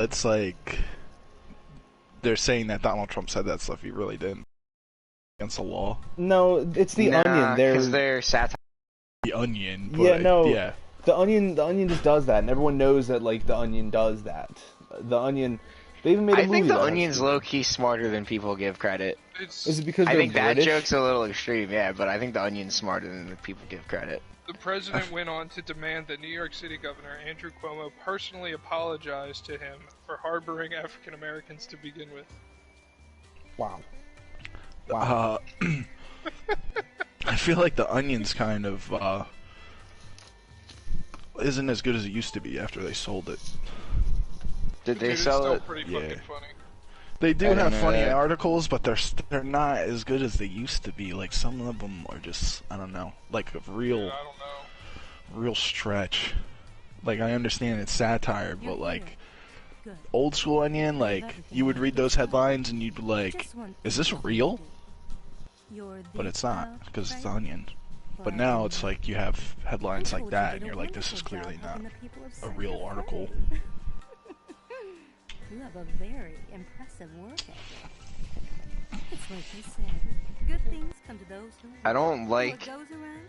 It's like they're saying that Donald Trump said that stuff. He really didn't. Against the law. No, it's the Onion. Nah, because they're satire. The Onion. Yeah, But, no. yeah. The Onion just does that, and everyone knows that like the Onion does that. The Onion, they even made a I movie. think the that Onion's low-key smarter than people give credit. Is it because I they're think British? that joke's a little extreme, yeah, but I think the Onion's smarter than people give credit. The president went on to demand that New York City Governor Andrew Cuomo personally apologize to him for harboring African Americans to begin with. Wow. Wow. I feel like the Onion's kind of isn't as good as it used to be after they sold it. Did they Dude, sell it's it? still pretty fucking funny. They do I don't have know funny that. articles, but they're not as good as they used to be. Like some of them are just, I don't know, like a Yeah, real, I don't know. real stretch. Like I understand it's satire, but like old school Onion, like you would read those headlines and you'd be like, is this real? But it's not, because it's the Onion. But now it's like you have headlines like that and you're like, this is clearly not a real article. You have a very impressive work ethic. It's like they said, good things come to those who I don't like what goes around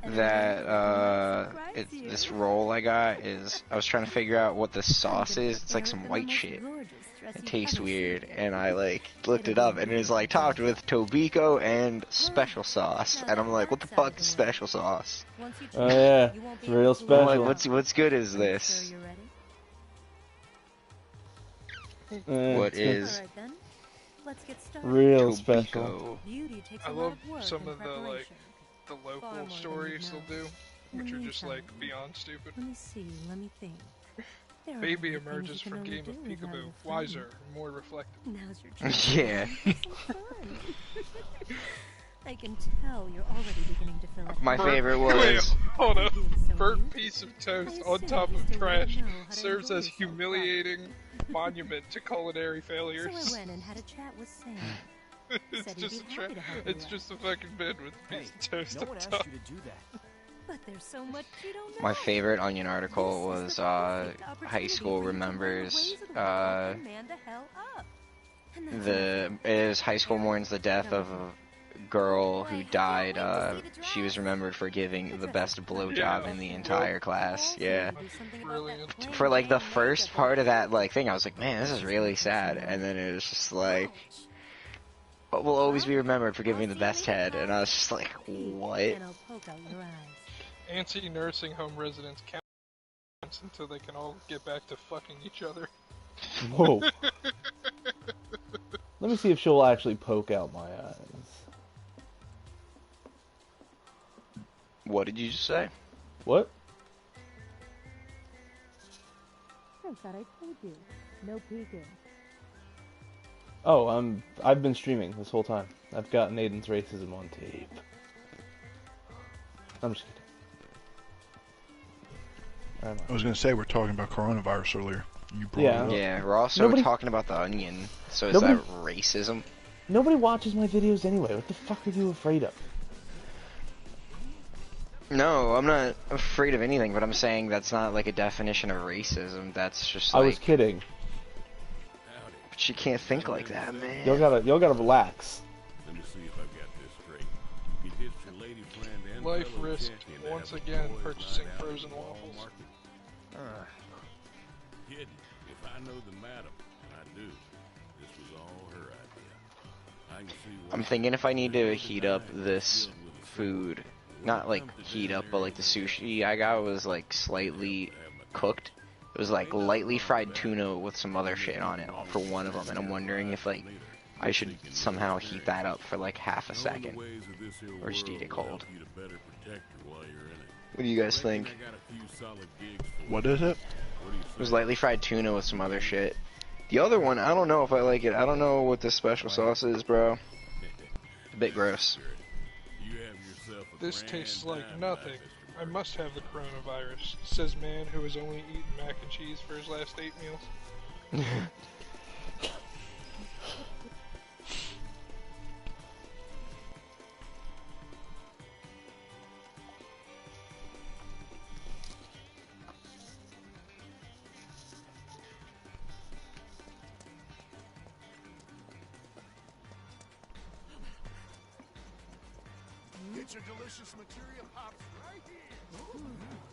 comes around. that this roll I got is, I was trying to figure out what the sauce is. It's like some white shit. It tastes weird, and I like looked it up, and it was like topped with Tobiko and special sauce, and I'm like, what the fuck is special sauce? Oh yeah, it's real I'm special. like, what's good is this? What It's is real Tobiko? special? I love some of the local stories they'll do, which are just like beyond stupid. Let me see, let me think. There are Baby other things emerges you can from only game of do without peekaboo, your wiser, friends. and more reflective. Now's your chance. Yeah. Have some fun. I can tell you're already beginning to feel it. My favorite Wait, was hold up. Being so Burnt used piece of to it. toast I on say top you of still trash wouldn't know how to serves enjoy as yourself humiliating monument to culinary properly. failures. So I went and had a chat with Sam. It's Said he'd just be a happy to help you it's out. just a fucking bed with a piece of toast No on one asked top. you to do that. But there's so much you don't know. my favorite Onion article This is was the perfect high opportunity school for you to learn the remembers ways of the world and man the hell up. And that's it is high school mourns the death of a girl who died. She was remembered for giving the best blowjob in the entire class. Yeah. Brilliant. For like the first part of that like thing, I was like, man, this is really sad. And then it was just like, will always be remembered for giving the best head. And I was just like, what? And I'll poke out your eyes. Anti-nursing home residents count until they can all get back to fucking each other. Whoa. Let me see if she'll actually poke out my eyes. What did you just say? What? I thought I told you. No peeking. Oh, I've been streaming this whole time. I've got Nathan's racism on tape. I'm just kidding. I was gonna say we're talking about coronavirus earlier. You brought Yeah. it up. Yeah, we're also Nobody- talking about the Onion. So is Nobody- that racism? Nobody watches my videos anyway. What the fuck are you afraid of? No, I'm not afraid of anything, but I'm saying that's not like a definition of racism. That's just I like, was kidding. but you can't think like that, man. Y'all gotta relax. Let me see if I've got this straight. You hitched your lady friend and Life fellow risked champion to once have a again boys' purchasing night out at frozen the mall waffles. market. Kid, if I know the madam, and I do, this was all her idea. I can see why I'm thinking if I need to heat up this food, not like heat up, but like the sushi I got was like slightly cooked. It was like lightly fried tuna with some other shit on it for one of them, and I'm wondering if like I should somehow heat that up for like half a second, or just eat it cold. What do you guys think? What is it? It was lightly fried tuna with some other shit. The other one, I don't know if I like it. I don't know what this special sauce is, bro. A bit gross. This tastes like nothing. I must have the coronavirus, says man who has only eaten mac and cheese for his last 8 meals. Get your delicious material hops right here.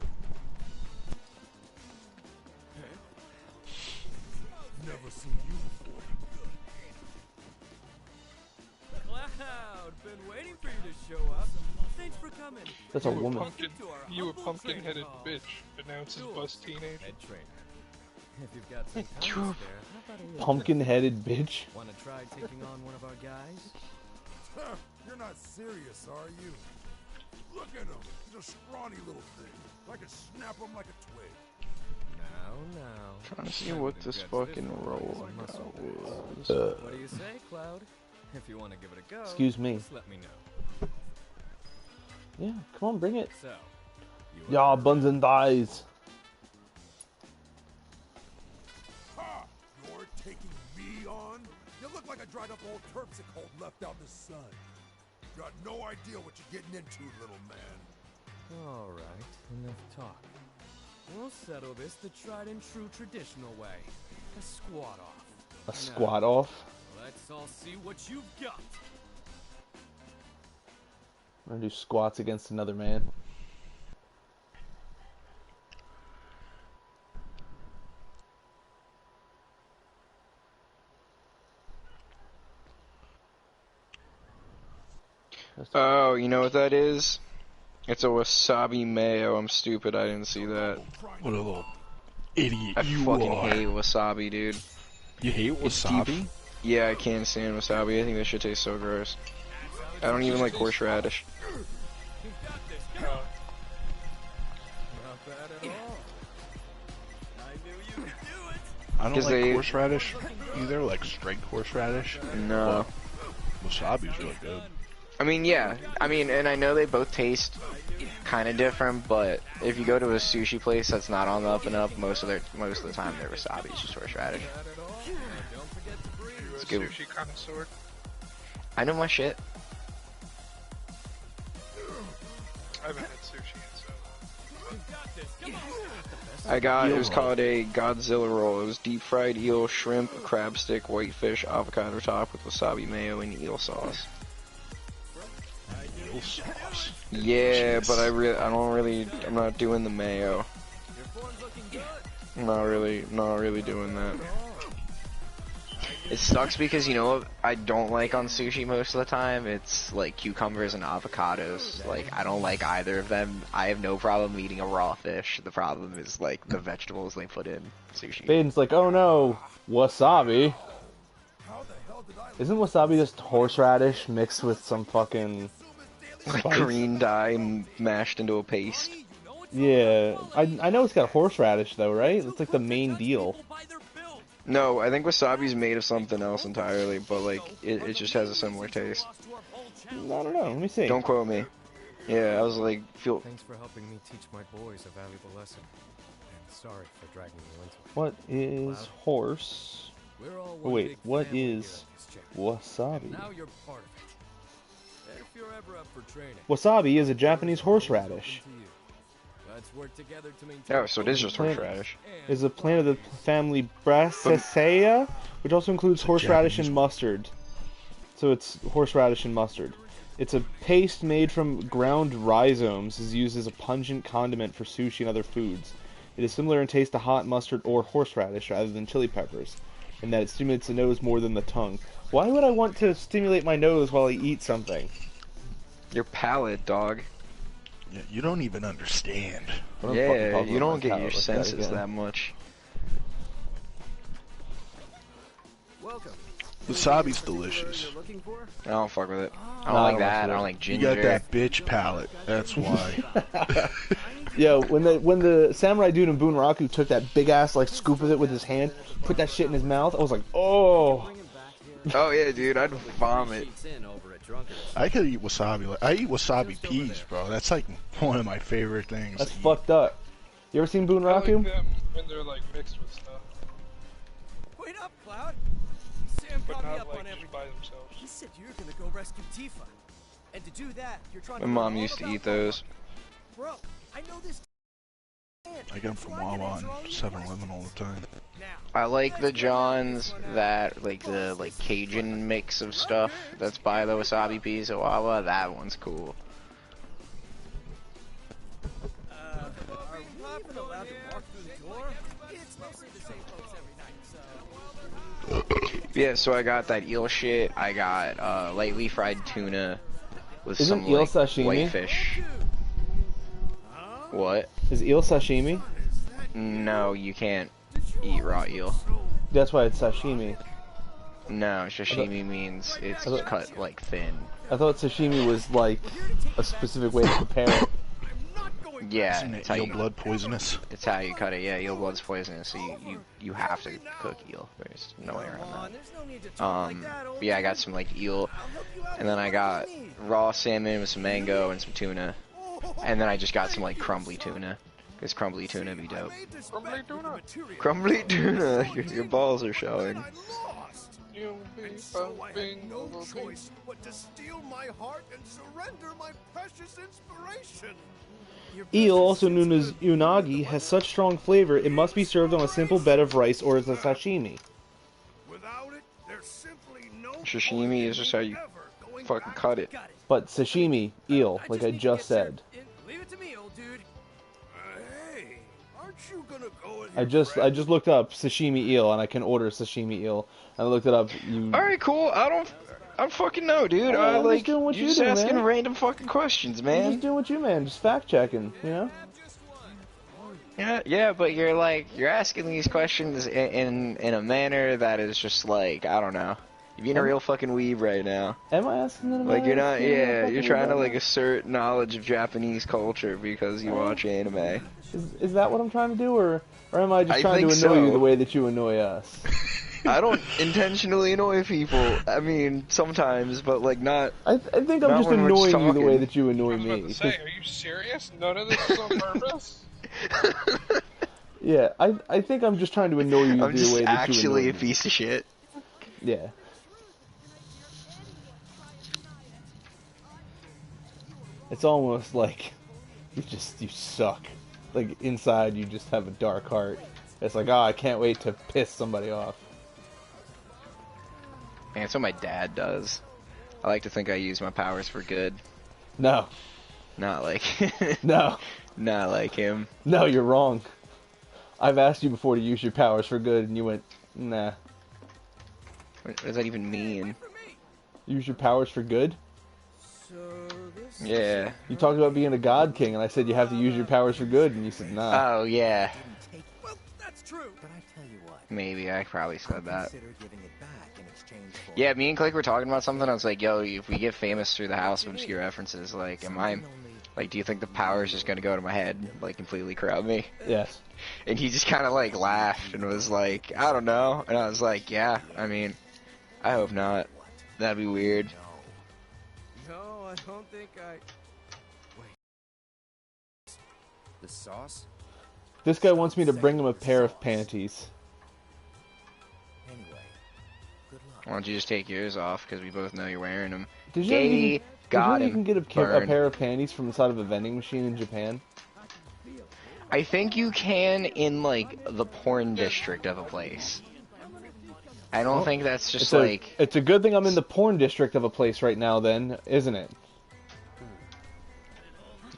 Never seen you before. Cloud, been waiting for you to show up. Thanks for coming. That's a woman. You a pumpkin-headed bitch, announces bus teenager. Head trainer. If you've got some time to spare, how about a little Pumpkin-headed bitch. Want to try taking on one of our guys? You're not serious, are you? Look at him. He's a scrawny little thing. I could snap him like a twig. Now. Trying to see what this fucking role I got was. What do you say, Cloud? If you want to give it a go, Excuse me. just let me know. Yeah, come on, bring it. So, Yeah, buns and thighs. Ha! You're taking me on? You look like a dried up old terpsichore left out in the sun. You got no idea what you're getting into, little man. all right, enough talk. We'll settle this the tried and true traditional way. A squat off. A squat off. Let's all see what you've got. I'm gonna do squats against another man. Oh, you know what that is? It's a wasabi mayo. I'm stupid. I didn't see that. What a little idiot I you fucking are. hate wasabi, dude. You hate It's wasabi? deep. Yeah, I can't stand wasabi. I think this shit tastes so gross. I don't even like horseradish. Not bad at all. I knew you could do it. I don't 'Cause like they- horseradish either, like straight horseradish. No. Wasabi's really good. I mean, yeah. I mean, and I know they both taste kind of different, but if you go to a sushi place that's not on the up and up, most of the time their wasabi is just horseradish. You a It's good. sushi connoisseur? I know my shit. I haven't had sushi in so long. It was called a Godzilla roll. It was deep fried eel, shrimp, crab stick, whitefish, avocado top with wasabi mayo and eel sauce. Eel sauce. Yeah, Jeez. but I'm not doing the mayo. I'm not really doing that. It sucks because, you know what I don't like on sushi most of the time? It's like cucumbers and avocados. Like, I don't like either of them. I have no problem eating a raw fish. The problem is like the vegetables they put in sushi. Baden's like, oh no, wasabi. How the hell did I Isn't wasabi just horseradish mixed with some fucking Like spice? green dye mashed into a paste. Yeah, I know it's got horseradish though, right? It's like the main deal. No, I think wasabi's made of something else entirely, but like it just has a similar taste. I don't know. Let me see. Don't quote me. Yeah, I was like, Thanks for helping me teach my boys a valuable lesson. And sorry for dragging you into it. What is horse? We're all Oh, one wait, big what family here is at this channel. wasabi? Now you're part of it. If you're ever up for training, Wasabi is a Japanese horseradish. to you. Let's work together to maintain oh, so it is just Plant- horseradish. Is a plant of the family Brassicaceae, which also includes horseradish Japanese and mustard. So it's horseradish and mustard. It's a paste made from ground rhizomes. Is used as a pungent condiment for sushi and other foods. It is similar in taste to hot mustard or horseradish rather than chili peppers, in that it stimulates the nose more than the tongue. Why would I want to stimulate my nose while I eat something? Your palate, dog. Yeah, you don't even understand. I don't fucking Yeah, talk you about don't my get palate your like that senses again. that much. Welcome. Wasabi's delicious. Looking for? I don't fuck with it. I No, don't I like don't that. I like don't it. like You ginger. got that bitch palate. That's why. Yo, when the samurai dude in Bunraku took that big ass like scoop of it with his hand, put that shit in his mouth, I was like, oh. Oh yeah, dude, I'd vomit. I could eat wasabi. Like, I eat wasabi peas, bro. That's like one of my favorite things. That's to eat. fucked up. You ever seen I like Bunraku? them when they're like mixed with stuff, Wait up, Cloud. Sam but caught me not up like on just everything. by themselves. He said you're gonna go rescue Tifa. And to do that, you're trying My to mom learn all used to about eat those. Bro, I know this. I get them from Wawa and 7-Eleven all the time. Now, I like the Johns that like the Cajun mix of stuff that's by the wasabi peas at Wawa. That one's cool. Yeah, so I got that eel shit. I got lightly fried tuna with Isn't some eel like sashimi? whitefish. What? Is eel sashimi? No, you can't eat raw eel. That's why it's sashimi. No, sashimi means it's cut like thin. I thought sashimi was like a specific way to prepare it. Yeah, Isn't it's it how eel you, blood poisonous? it's how you cut it. Yeah, eel blood's poisonous, so you have to cook eel. There's no way around that. But yeah, I got some like eel, and then I got raw salmon with some mango and some tuna, and then I just got some like crumbly tuna, because crumbly tuna be dope. Crumbly tuna. Crumbly tuna, your balls are showing. You'll be So I had bumping no the choice but to steal my heart and surrender my precious inspiration. Eel, also known as unagi, has such strong flavor it must be served on a simple bed of rice or as a sashimi. Without it, there's simply no Sashimi is just how you fucking cut it. But sashimi, eel, like I just said. Leave it to me, old dude. Hey, aren't you gonna go with I your just looked up sashimi eel and I can order sashimi eel. And I looked it up. Alright, cool. I don't fucking know, dude. Yeah, I'm just doing what you're you just do, asking man. random fucking questions, I'm man. just doing what you, man. Just fact checking, you know? Yeah, but you're asking these questions in a manner that is just like, I don't know. You're being a real fucking weeb right now. Am I asking them? Like you're not, yeah, you're trying to like assert knowledge of Japanese culture because you watch anime. Is that what I'm trying to do, or am I just I trying to think annoy you so. the way that you annoy us? I don't intentionally annoy people. I mean, sometimes, but like not. I think I'm Not just when we're just annoying you the way talking. that you I annoy was about me. to say, are you serious? None of this is on purpose? Yeah, I think I'm just trying to annoy you I'm the just way that you actually annoy a me. piece of shit. Yeah. It's almost like you suck. Like inside you just have a dark heart. It's like, oh, I can't wait to piss somebody off. Man, that's what my dad does. I like to think I use my powers for good. No. Not like, No. not like him. No, you're wrong. I've asked you before to use your powers for good and you went, nah. What does that even mean? Use your powers for good? So this Yeah. You talked about being a god king and I said you have to use your powers for good and you said nah. Oh, yeah. Well, that's true. But I tell you what, Maybe, I probably said that. consider giving it back in exchange for Yeah, me and Click were talking about something. I was like, yo, if we get famous through the House of Obscure References, like, like, do you think the power is just gonna go to my head, like, completely corrupt me? Yes. And he just kind of, like, laughed and was like, I don't know. And I was like, yeah, I mean, I hope not. That'd be weird. No, I don't think I. the sauce. This guy wants me to bring him a pair of panties. Anyway, good luck. Why don't you just take yours off, because we both know you're wearing them. Did you know Gay, got you him. can get a Burn. pair of panties from the side of a vending machine in Japan? I think you can in, like, the porn district of a place. I don't think that's just, like... It's a good thing I'm in the porn district of a place right now then, isn't it?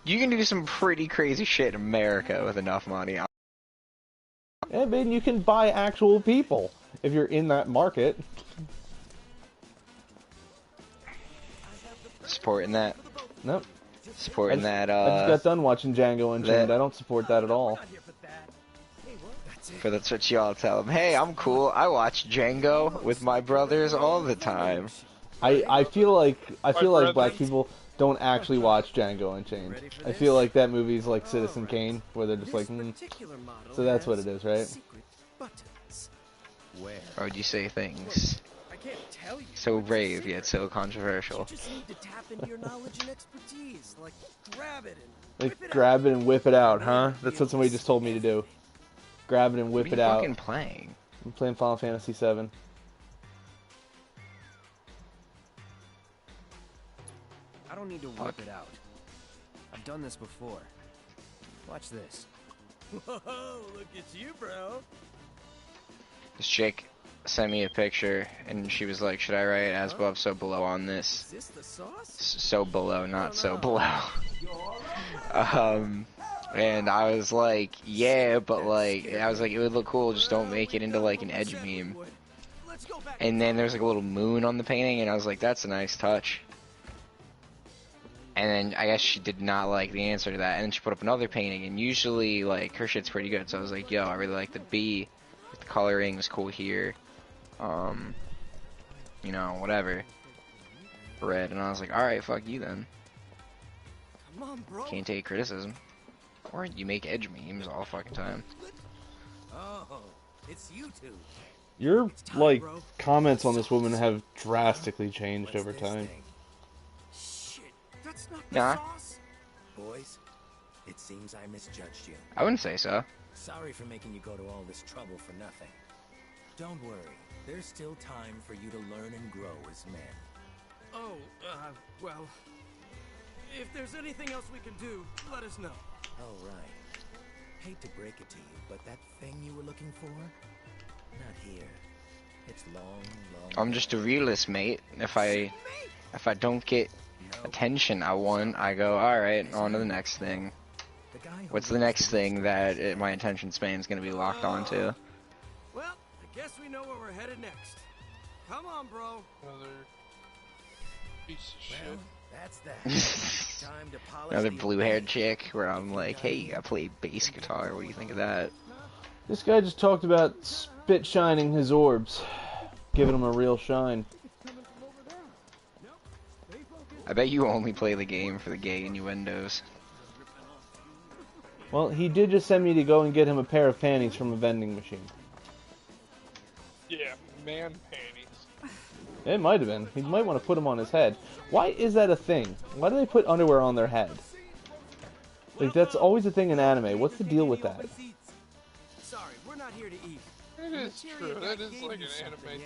You can do some pretty crazy shit in America with enough money. Yeah, man, you can buy actual people if you're in that market. Supporting that. Nope. Supporting that, I just got done watching Django Unchained. that- I don't support that at all. For that's what y'all tell them. Hey, I'm cool. I watch Django with my brothers all the time. I feel like black brethren. people don't actually watch Django Unchained. I feel like that movie's like Citizen Kane, where they're just like, so that's what it is, right? Secret buttons. Where? Or would you say things I can't tell you. so brave yet so controversial? You just need to tap into your knowledge and expertise. Like, grab it and Like, grab it and whip it out, huh? That's what somebody just told me to do. Grab it and whip What are it you out. fucking playing? I'm playing Final Fantasy VII. I don't need to whip it out. I've done this before. Watch this. Whoa, look at you, bro. This chick sent me a picture, and she was like, should I write as above, so below on this? Is this the sauce? So below, not so below. And I was like, yeah, but like, I was like, it would look cool, just don't make it into like an edge meme. And then there's like a little moon on the painting, and I was like, that's a nice touch. And then I guess she did not like the answer to that, and then she put up another painting, and usually like her shit's pretty good, so I was like, yo, I really like the bee, the coloring was cool here, you know, whatever, red, and I was like, alright, fuck you then. Come on, bro. Can't take criticism. Or you make edge memes all fucking time. Oh, it's you two. Your, like, comments on this woman have drastically changed over time. Shit, that's not the Nah. sauce. Boys, it seems I misjudged you. I wouldn't say so. Sorry for making you go to all this trouble for nothing. Don't worry, there's still time for you to learn and grow as men. Oh, well, if there's anything else we can do, let us know. All right. Hate to break it to you, but that thing you were looking for, not here. It's long, long. I'm just a realist, mate. If I don't get attention I want, I go, alright, on to the next thing. What's the next thing that my attention span is going to be locked onto? Well, I guess we know where we're headed next. Come on, bro. Another piece of shit. Well, that's that. Time to polish Another the blue-haired chick where I'm like, hey, I play bass guitar, what do you think of that? This guy just talked about spit shining his orbs, giving them a real shine. I bet you only play the game for the gay innuendos. Well, he did just send me to go and get him a pair of panties from a vending machine. Yeah, man panties. It might have been. He might want to put them on his head. Why is that a thing? Why do they put underwear on their head? Like, that's always a thing in anime. What's the deal with that? Sorry, we're not here to eat. That is true. That is like an anime thing.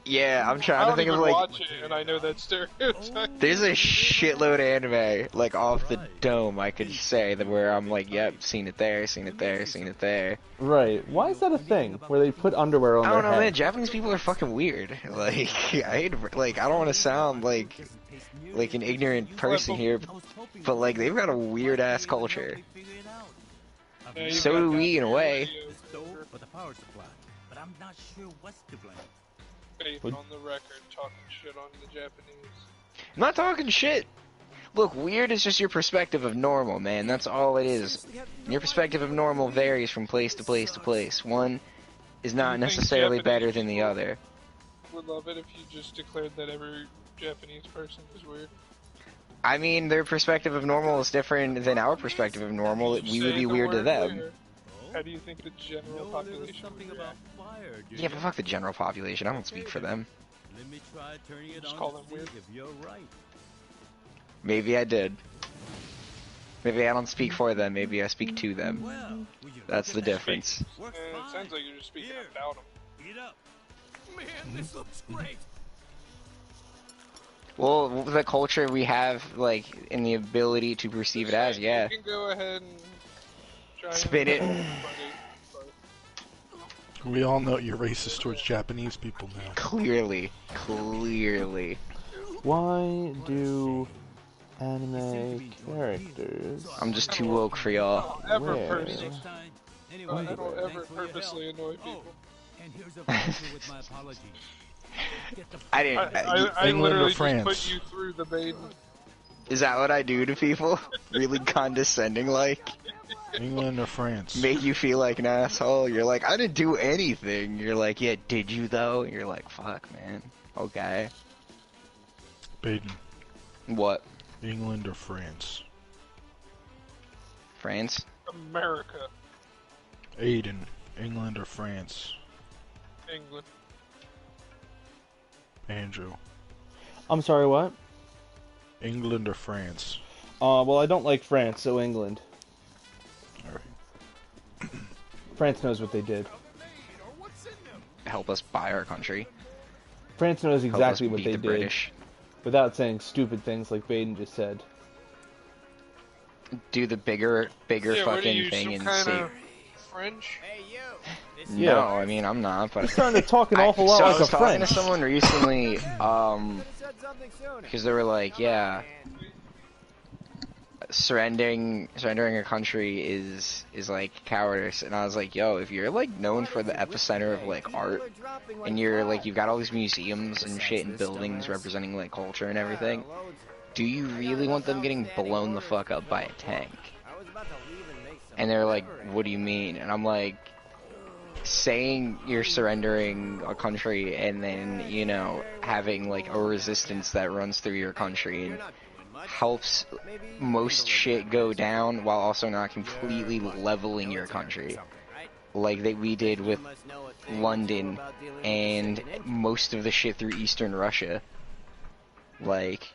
Yeah, I'm I trying to don't think even of like... watch it, and I know that stereotype. There's a shitload of anime, like off the dome, I could say, that where I'm like, yep, seen it there, seen it there, seen it there. Right. Why is that a thing, where they put underwear on I their don't know, head? man, Japanese people are fucking weird. Like, I hate to, like, I don't want to sound like an ignorant person here, but like, they've got a weird-ass culture. Yeah, you've So got do that we, in a way. For the power supply, but I'm not sure what's to blame. Faith on the record talking shit on the Japanese. I'm not talking shit. Look, weird is just your perspective of normal, man. That's all it is. Your perspective of normal varies from place to place to place. One is not You think necessarily Japanese better than the people other. Would love it if you just declared that every Japanese person is weird. I mean, their perspective of normal is different than our perspective of normal. We would Say be the weird to word them. weird. How do you think the general population would react? Yeah, but fuck the general population. I don't speak for them. Let me try turning it Just on call to them see weird. if you're right. Maybe I did. Maybe I don't speak for them. Maybe I speak to them. Well, will you That's look the at that? difference. Works It fine. sounds like you're just speaking Here. about them. Eat up. Man, this looks great. Well, the culture we have, like, in the ability to perceive it as, yeah. You can go ahead and try Spin it. We all know you're racist towards Japanese people now. Clearly. Clearly. Why do anime characters I'm just too woke for y'all. Ever wear personally. Next time. I Anyway, don't ever thanks for your purposely help. annoy Oh, people. and here's a voucher with my apologies. Get the I didn't. I England or literally just France? put you through the bait. Is that what I do to people? Really condescending, like? England or France? Make you feel like an asshole? You're like, I didn't do anything. You're like, yeah, did you though? You're like, fuck, man. Okay. Baden. What? England or France? France? America. Aiden. England or France? England. Andrew. I'm sorry, what? England or France? Well, I don't like France, so England. Alright. France knows what they did. Help us buy our country. France knows Help exactly us what beat they the did, British. without saying stupid things like Baden just said. Do the bigger Yeah, what are fucking you, thing some and kind see. of French? Hey, you. This No, Yeah. I mean, I'm not, but... He's starting to talk an awful lot so I like a was talking French. to someone recently, said something sooner. because they were like, yeah... surrendering a country is like cowardice, and I was like, yo, if you're like known for the epicenter of like art, and you're like you've got all these museums and shit and buildings representing like culture and everything, do you really want them getting blown the fuck up by a tank? And they're like, what do you mean? And I'm like, saying you're surrendering a country and then, you know, having like a resistance that runs through your country and helps most shit go down while also not completely leveling your country, like that we did with London and most of the shit through Eastern Russia. Like,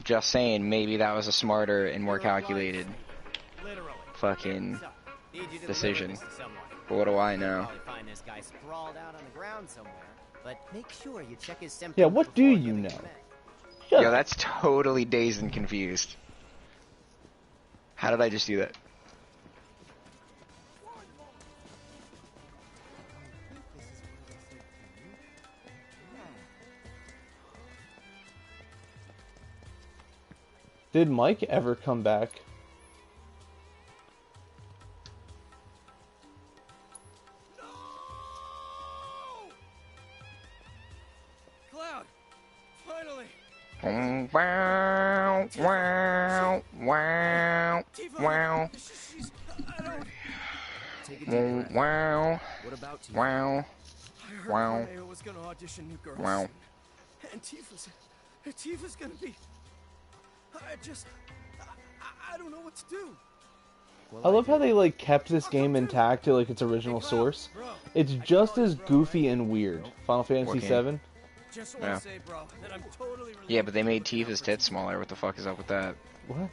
just saying, maybe that was a smarter and more calculated fucking decision. But what do I know? Yeah, what do you know? Yo, that's totally dazed and confused. How did I just do that? Did Mike ever come back? Cloud! Finally! Wow, wow, wow, wow. Wow, wow, wow, was gonna audition new girls. wow. And Tifa's gonna be... I don't know what to do. I love how they like kept this game intact to like its original source. It's just as goofy and weird. Final Fantasy VII. Yeah. Yeah, but they made Tifa's tits smaller. What the fuck is up with that? What?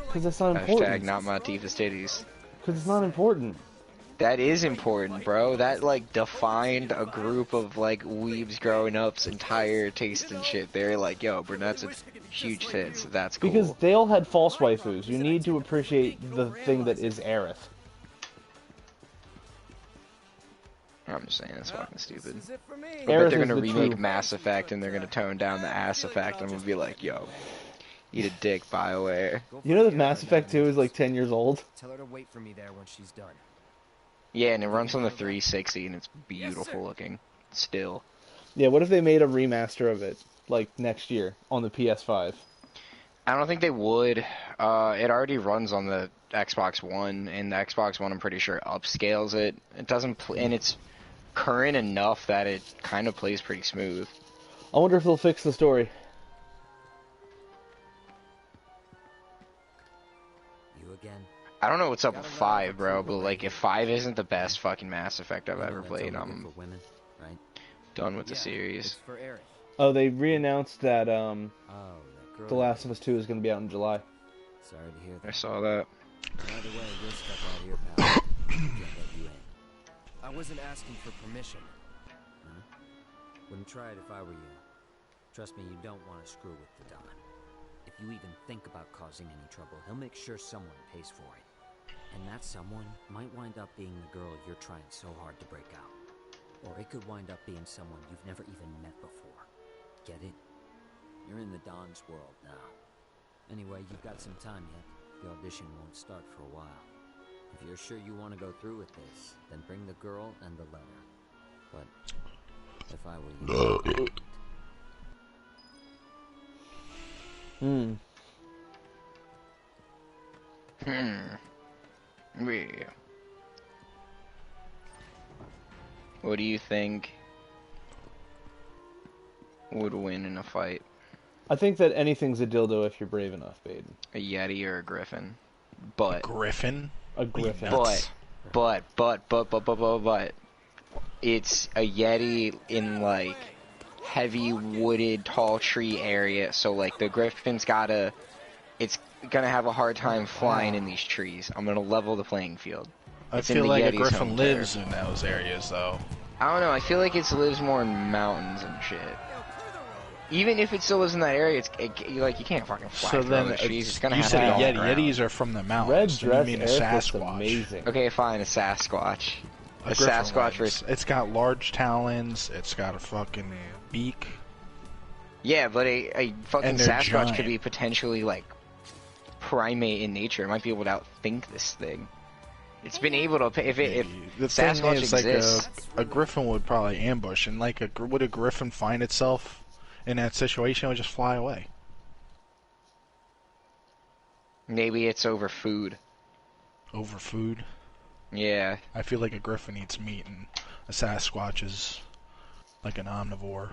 Because that's not important. Hashtag not my Tifa's titties. Because it's not important. That is important, bro. That, like, defined a group of, like, weebs growing up's entire taste and shit. They're like, yo, brunettes are huge tits. That's cool. Because they all had false waifus. You need to appreciate the thing that is Aerith. I'm just saying, it's fucking stupid. Aerith But they're is gonna the remake true- Mass Effect and they're gonna tone down the ass effect. I'm gonna be like, yo, eat a dick, BioWare. You know that Mass Effect 2 is like 10 years old? Tell her to wait for me there when she's done. Yeah, and it runs on the 360 and it's beautiful looking. Still. Yeah, what if they made a remaster of it, like, next year, on the PS5? I don't think they would. It already runs on the Xbox One, and the Xbox One, I'm pretty sure, upscales it. It doesn't, and it's current enough that it kind of plays pretty smooth. I wonder if they'll fix the story. You again? I don't know what's up with 5, bro, but like if 5 isn't the best fucking Mass Effect I've ever played, I'm done with the series. Oh, they re-announced that The Last of Us 2 is going to be out in July. Sorry to hear that. I saw that. By the way, you're stuck out here, pal. Can't let you in. I wasn't asking for permission. Huh? Wouldn't try it if I were you. Trust me, you don't want to screw with the Don. If you even think about causing any trouble, he'll make sure someone pays for it. And that someone might wind up being the girl you're trying so hard to break out. Or it could wind up being someone you've never even met before. Get it? You're in the Don's world now. Anyway, you've got some time yet. The audition won't start for a while. If you're sure you want to go through with this, then bring the girl and the letter. But if I were you... Yeah. What do you think would win in a fight? I think that anything's a dildo if you're brave enough, Baden. A Yeti or a Griffin? But Griffin? A Griffin. But it's a Yeti in like heavy wooded tall tree area, so like the Griffin's it's gonna have a hard time flying in these trees. I'm gonna level the playing field. I It's feel in the like a Yeti's Griffin home lives turf. in those areas, though. I don't know, I feel like it lives more in mountains and shit. Even if it still lives in that area, you can't fucking fly So through then, the trees. It's gonna you have said to a be on the Yeti. ground. Yetis are from the Red mountains. Then dress you mean a Aerith looks Sasquatch. amazing. Okay, fine, a Sasquatch. A Griffin Sasquatch lives. versus... It's got large talons. It's got a fucking beak. Yeah, but a fucking And they're Sasquatch could giant. be potentially, like, primate in nature. It might be able to outthink this thing. It's been able to. If the thing Sasquatch is, exists, like a griffin would probably ambush, and like would a griffin find itself in that situation? It would just fly away. maybe it's over food. Over food. Yeah. I feel like a griffin eats meat, and a Sasquatch is like an omnivore.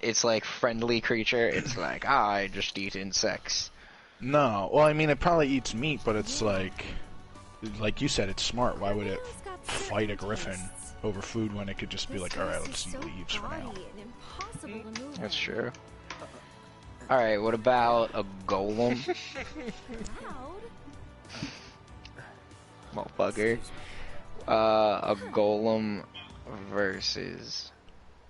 It's like friendly creature. It's like, I just eat insects. No, well, I mean, it probably eats meat, but it's like you said, it's smart. Why would it fight a griffin over food when it could just be like, all right, let's eat leaves for now? That's true. All right, what about a golem? Motherfucker. A golem versus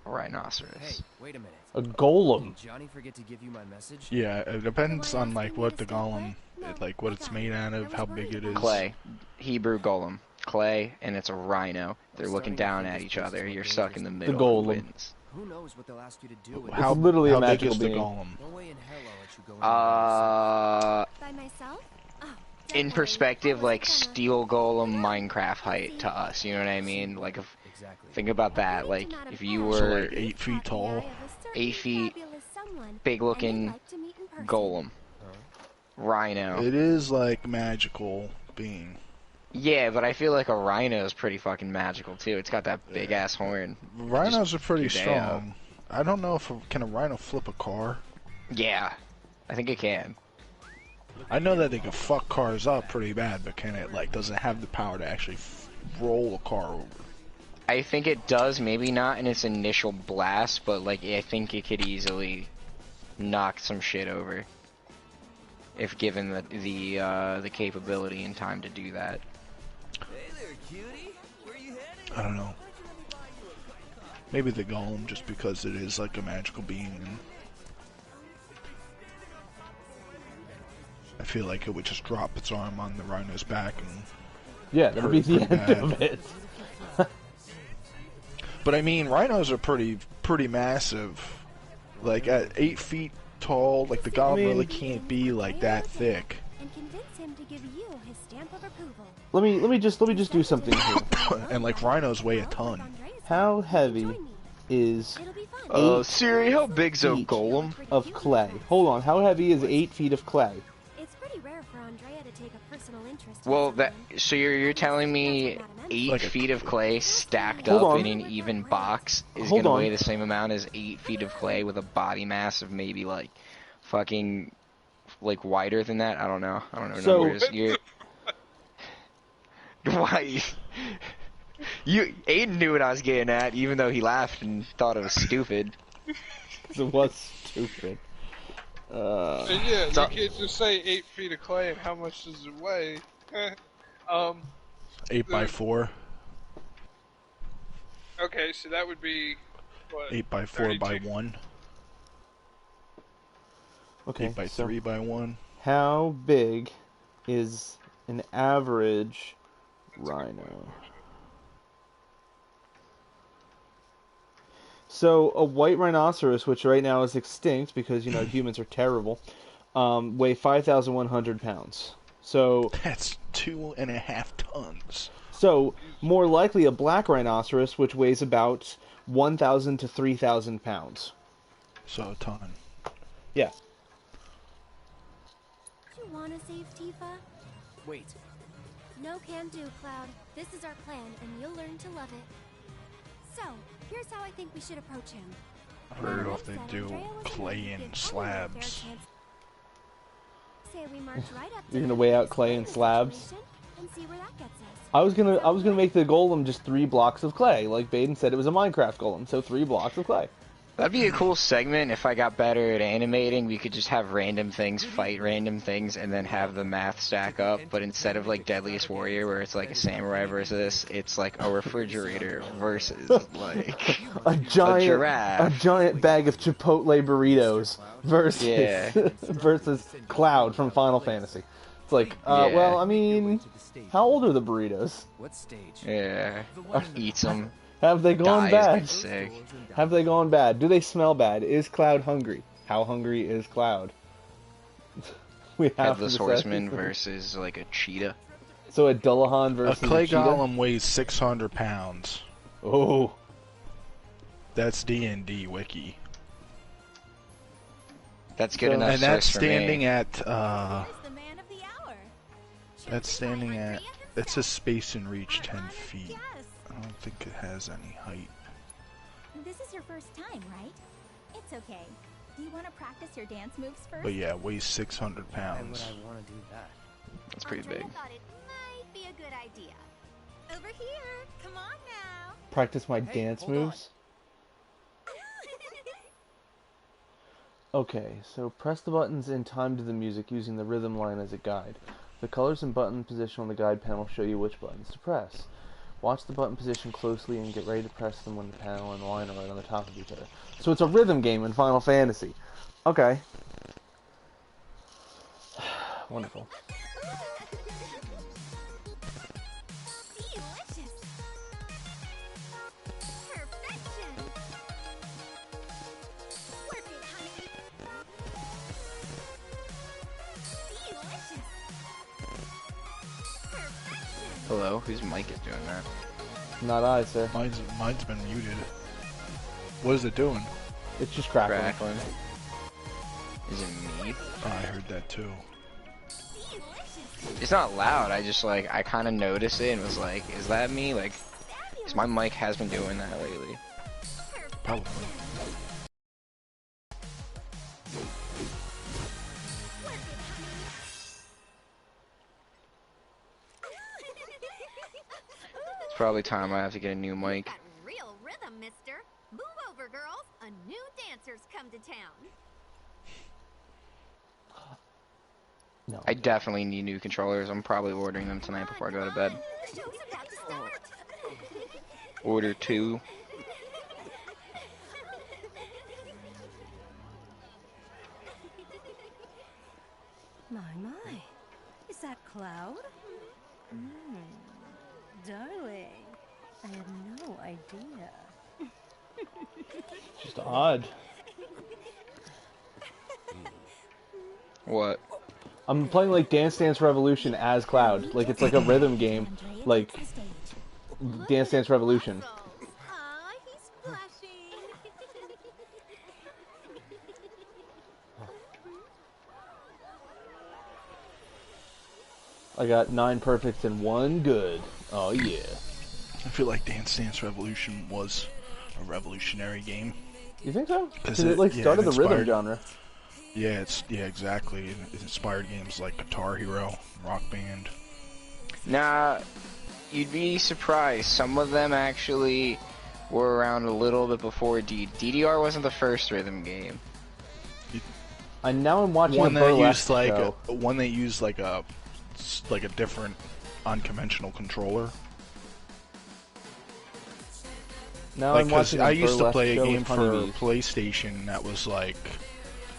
a rhinoceros. Hey, wait a minute. A golem. Did Johnny forget to give you my message? Yeah, it depends on like what the golem, like what it's made out of, how big it is. Clay. Hebrew golem. Clay, and it's a rhino. They're looking down at each other. You're stuck in the middle. The golem. Who wins? Who knows what they'll ask you to do? How, it's literally how a big magical is the being. golem? No way in hell I'll let you go By myself? Oh, don't In worry, perspective, I like wasn't gonna. steel golem Minecraft height to us, you know what I mean? Like, if, think about that. Like, if you So were like 8 feet tall. 8 feet, big looking golem, rhino. It is like magical being. Yeah, but I feel like a rhino is pretty fucking magical too. It's got that big ass horn. Rhinos are pretty Damn. strong. I don't know if can a rhino flip a car. Yeah, I think it can. I know that they can fuck cars up pretty bad, but can it like does it have the power to actually roll a car over? I think it does. Maybe not in its initial blast, but like I think it could easily knock some shit over if given the capability and time to do that. I don't know. Maybe the golem, just because it is like a magical being. And I feel like it would just drop its arm on the rhino's back and yeah, that would be the pretty end bad. of it. But I mean, rhinos are pretty massive. Like at 8 feet tall, like the golem really can't be like that thick. And convince him to give you his stamp of approval. Let me just do something here. And like rhinos weigh a ton. How heavy is Siri, how big's a feet golem? of clay? Hold on, how heavy is 8 feet of clay? It's pretty rare for Andrea to take a personal interest. Well, so you're telling me 8 Like feet of clay stacked Hold up on. in an even box is Hold gonna on. weigh the same amount as 8 feet of clay with a body mass of maybe like fucking like wider than that? I don't know So- numbers. Why? Aiden knew what I was getting at, even though he laughed and thought it was stupid. It was stupid. And yeah, So- you can't just say 8 feet of clay and how much does it weigh? 8 by 4. Okay, so that would be what? 8 by 4 by 32? 1. Okay, 8 by so 3 by 1. how big is an average rhino? So a white rhinoceros, which right now is extinct because humans are terrible, weigh 5,100 pounds. So That's 2.5 tons. So, more likely a black rhinoceros, which weighs about 1,000 to 3,000 pounds. So a ton. Yeah. Do you want to save Tifa? Wait, No can do, Cloud. This is our plan, and you'll learn to love it. So, here's how I think we should approach him. I don't know if they do clay in slabs. Say we march right up to You're gonna the weigh out nearest clay in situation slabs? And see where that gets us. I was gonna make the golem just 3 blocks of clay, like Baden said it was a Minecraft golem, so 3 blocks of clay. That'd be a cool segment if I got better at animating. We could just have random things fight random things and then have the math stack up. But instead of like Deadliest Warrior, where it's like a samurai versus this, it's like a refrigerator versus like a giraffe. giant bag of Chipotle burritos versus Yeah. versus Cloud from Final Fantasy. It's like, Yeah. well, I mean, how old are the burritos? what stage? Yeah, eats them. Have they gone Dies, bad? gets sick. Have they gone bad? Do they smell bad? Is Cloud hungry? How hungry is Cloud? We have Headless to Horseman decide. versus like a cheetah. So a Dullahan A versus clay cheetah? golem weighs 600 pounds. Oh. That's D&D wiki. That's good So- enough. And that's source for me. standing at, Here's the man of the hour. that's standing at, it says space and reach 10 feet. Yes. I don't think it has any height. This is your first time, right? It's okay. Do you want to practice your dance moves first? But yeah, it weighs 600 Why would pounds. I want to do that? That's pretty Andrea big. thought it might be a good idea. Over here. Come on now. Practice my Hey, dance hold on. moves? Okay, so press the buttons in time to the music using the rhythm line as a guide. The colors and button position on the guide panel show you which buttons to press. Watch the button position closely and get ready to press them when the panel and the line are right on the top of each other. So it's a rhythm game in Final Fantasy. Okay. Wonderful. Delicious. Perfection. Work it, honey. Delicious. Perfection. Hello, whose mic is doing that? Not I, sir. Mine's been muted. What is it doing? It's just crackling. Crackling. Is it me? Oh, I heard that too. Delicious. It's not loud. I just like I kind of noticed it and was like, "Is that me?" Like, 'cause my mic has been doing that lately. Probably. It's probably time I have to get a new mic. Got real rhythm, mister. Move over, girls. A new dancer's come to town. No. I definitely need new controllers. I'm probably ordering them tonight before I go to bed. The show's about to start. Order 2. My, is that Cloud? Darling, I had no idea. Just odd. What? I'm playing like Dance Dance Revolution as Cloud. Like it's like a rhythm game. Like Dance Dance Revolution. Aw, he's blushing. I got 9 perfects and 1 good. Oh yeah. I feel like Dance Dance Revolution was a revolutionary game. You think so? 'Cause Because it like yeah, started it the rhythm inspired- genre. Yeah, exactly. It inspired games like Guitar Hero, Rock Band. Nah, you'd be surprised. Some of them actually were around a little bit before DDR wasn't the first rhythm game. And now I'm watching One a that burlesque used like show. one that used like a different unconventional controller. Now Like, I'm 'cause watching a I used to burlesque play a show game with for honeybees. PlayStation that was like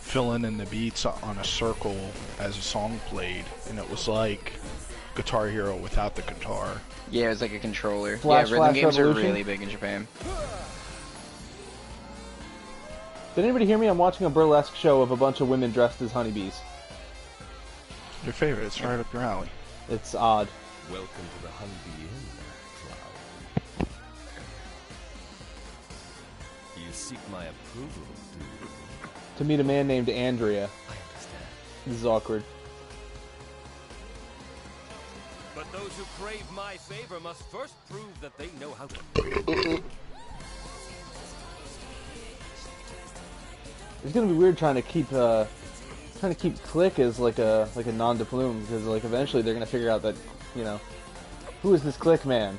filling in the beats on a circle as a song played, and it was like Guitar Hero without the guitar. Yeah, it was like a controller. Flash, yeah, rhythm Flash games Revolution? are really big in Japan. Did anybody hear me? I'm watching a burlesque show of a bunch of women dressed as honeybees. Your favorite? It's right up your alley. It's odd. Welcome to the Honeybee Inn, Cloud. You seek my approval, do you? To meet a man named Andrea. I understand. This is awkward. But those who crave my favor must first prove that they know how to. It's gonna be weird trying to keep Click as like a non de plume because like eventually they're gonna figure out that, you know, who is this Click man?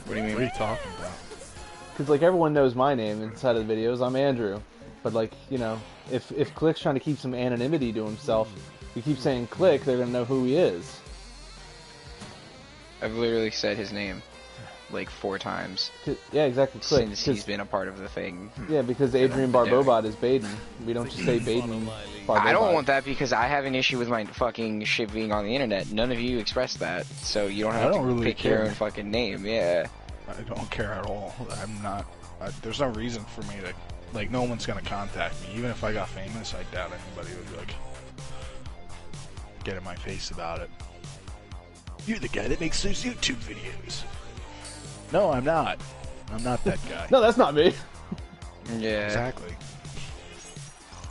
What do you mean? What are you talking about? Because like everyone knows my name inside of the videos. I'm Andrew, but like, you know, if Click's trying to keep some anonymity to himself, you keep saying Click, they're gonna know who he is. I've literally said his name like 4 times Yeah, exactly. Click. since he's been a part of the thing. Yeah, because Adrian Barbobot is Baden. We don't just say Baden. Barbobot. I don't want that because I have an issue with my fucking shit being on the internet. None of you expressed that, so you don't have I don't to really pick your care. own fucking name. Yeah. I don't care at all. I'm not. There's no reason for me to Like, no one's gonna contact me. Even if I got famous, I doubt anybody would, like, get in my face about it. You're the guy that makes those YouTube videos. No, I'm not. I'm not that guy. No, that's not me. Yeah. Exactly.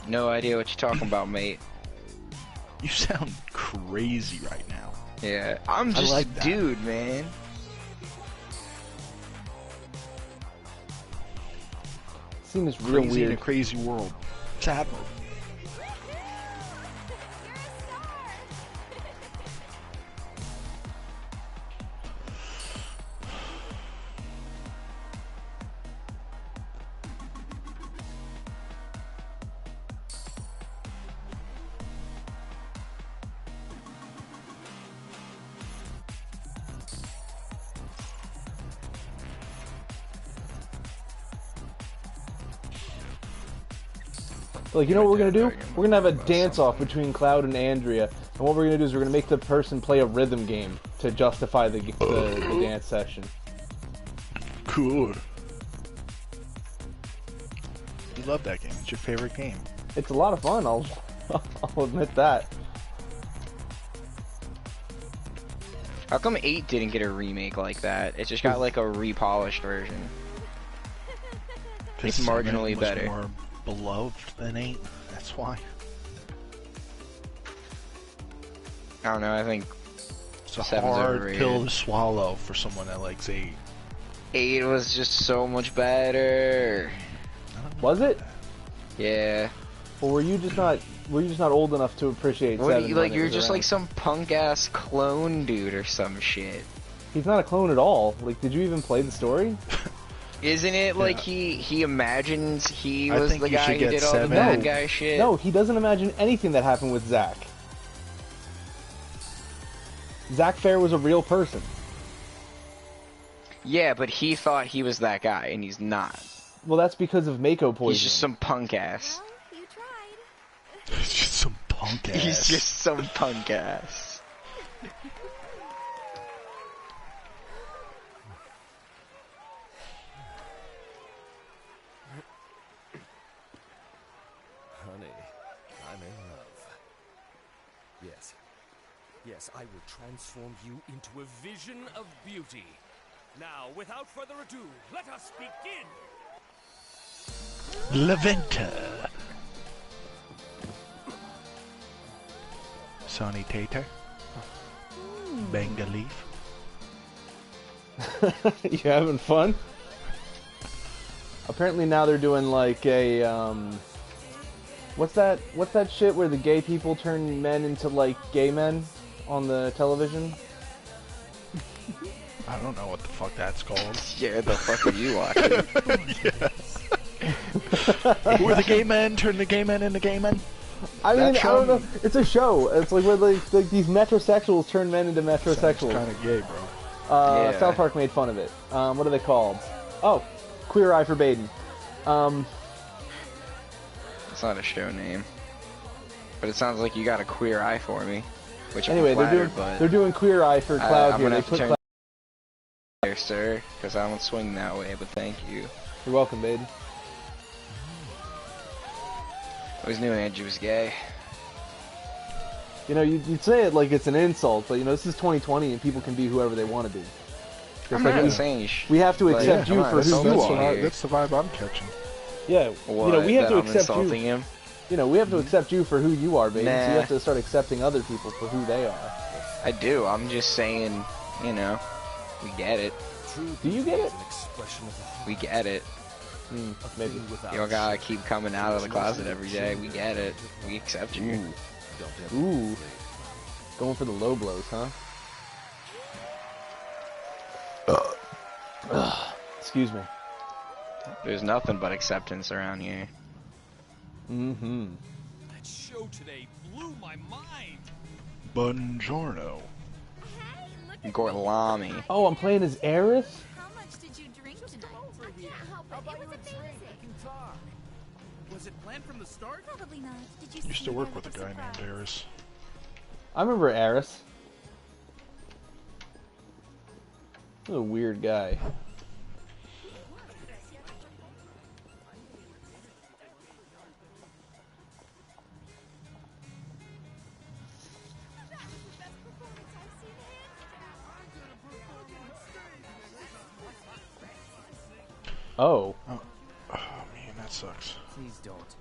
No idea what you're talking about, mate. You sound crazy right now. Yeah, I'm just like a that. dude, man. Seen this real Crazy in a weird. crazy world. It's admirable. Like, you know what we're gonna do? We're gonna have a dance-off between Cloud and Andrea, and what we're gonna do is we're gonna make the person play a rhythm game to justify the dance session. Cool. You love that game. It's your favorite game. It's a lot of fun. I'll admit that. How come 8 didn't get a remake like that? It just got like a repolished version. It's marginally was better. More beloved than 8. That's why. I don't know. I think It's a 7's hard overrated. pill to swallow for someone that likes 8. 8 was just so much better. Was it? Yeah. Or were you just not? Were you just not old enough to appreciate What do 7? you, when like it you're was just around? like some punk ass clone dude or some shit. He's not a clone at all. Like, did you even play the story? Isn't it like he imagines he I was think the you guy should who get did all the 7. bad No. guy shit? No, he doesn't imagine anything that happened with Zack. Zack Fair was a real person. Yeah, but he thought he was that guy and he's not. Well, that's because of Mako poisoning. He's just some punk ass. You tried. It's just some punk ass. He's just some punk ass. Honey, I'm in love. Yes. Yes, I will transform you into a vision of beauty. Now, without further ado, let us begin! Laventa. Sonny Tater. Benga Leaf. You having fun? Apparently now they're doing like a what's that shit where the gay people turn men into like gay men on the television? I don't know what the fuck that's called. Yeah, the fuck are you watching? Where the gay men turn the gay men into gay men? I mean, That I don't show- know. It's a show. It's like where like these metrosexuals turn men into metrosexuals. Kind of gay, bro. Yeah. South Park made fun of it. What are they called? Oh, Queer Eye for Baden. It's not a show name. But it sounds like you got a queer eye for me. Which Anyway, I'm flattered, but they're doing Queer Eye for Cloud I'm here. gonna They have to put turn Cloud. there, sir, because I don't swing that way, but thank you. You're welcome, Baden. I always knew Andrew was gay. You know, you'd say it like it's an insult, but you know, this is 2020 and people can be whoever they want to be. I'm Just like not saying you we have to like, accept come you on, for that's who you insulting are. you. That's the vibe I'm catching. Yeah, What, you know, we have that to I'm accept insulting you. him? You know, we have to accept you for who you are, baby. So Nah. you have to start accepting other people for who they are. I do. I'm just saying, you know, we get it. Do you get it? An expression of the heart. We get it. Maybe. Without You don't gotta keep coming out of the closet every day. We get it. We accept you. Ooh. Going for the low blows, huh? Excuse me. There's nothing but acceptance around here. Mm-hmm. That show today blew my mind. Buongiorno. Gorlami. Oh, I'm playing as Eris? How much did you drink tonight? I can't help it. It was amazing. Was it planned from the start? Probably not. Did you Used see to work their with a little guy named surprise? Eris. I remember Eris. What a weird guy. Oh. Oh, man, that sucks. Please don't.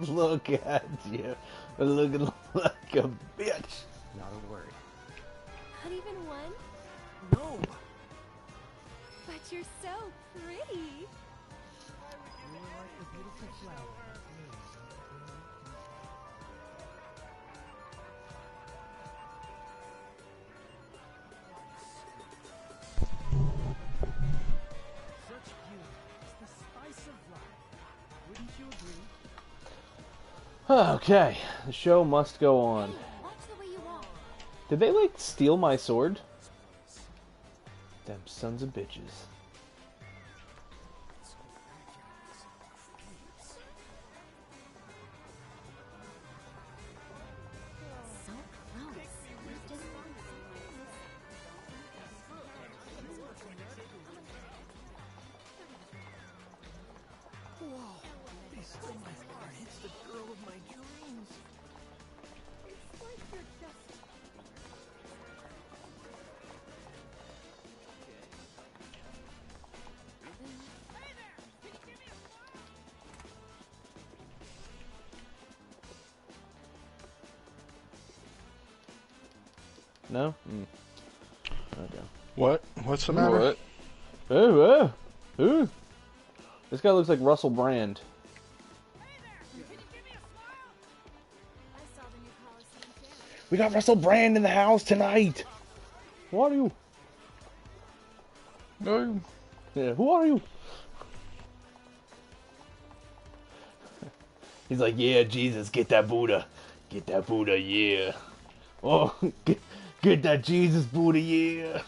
Look at you. Looking like a bitch. Not a word. Not even one? No! But you're so pretty. Such beauty is the spice of life. Wouldn't you agree? Okay, the show must go on. Hey, watch the way you walk. Did they, like, steal my sword? Them sons of bitches. So close. Just Whoa! They stole my heart. It's the girl of my dreams. It's like you're just... No? Okay. What? What's the matter? What? Ooh. This guy looks like Russell Brand. I saw the new Coliseum too. We got Russell Brand in the house tonight! Who are you? No. Yeah, who are you? He's like, yeah, Jesus, get that Buddha. Get that Buddha, yeah. Oh, get that Jesus Buddha, yeah.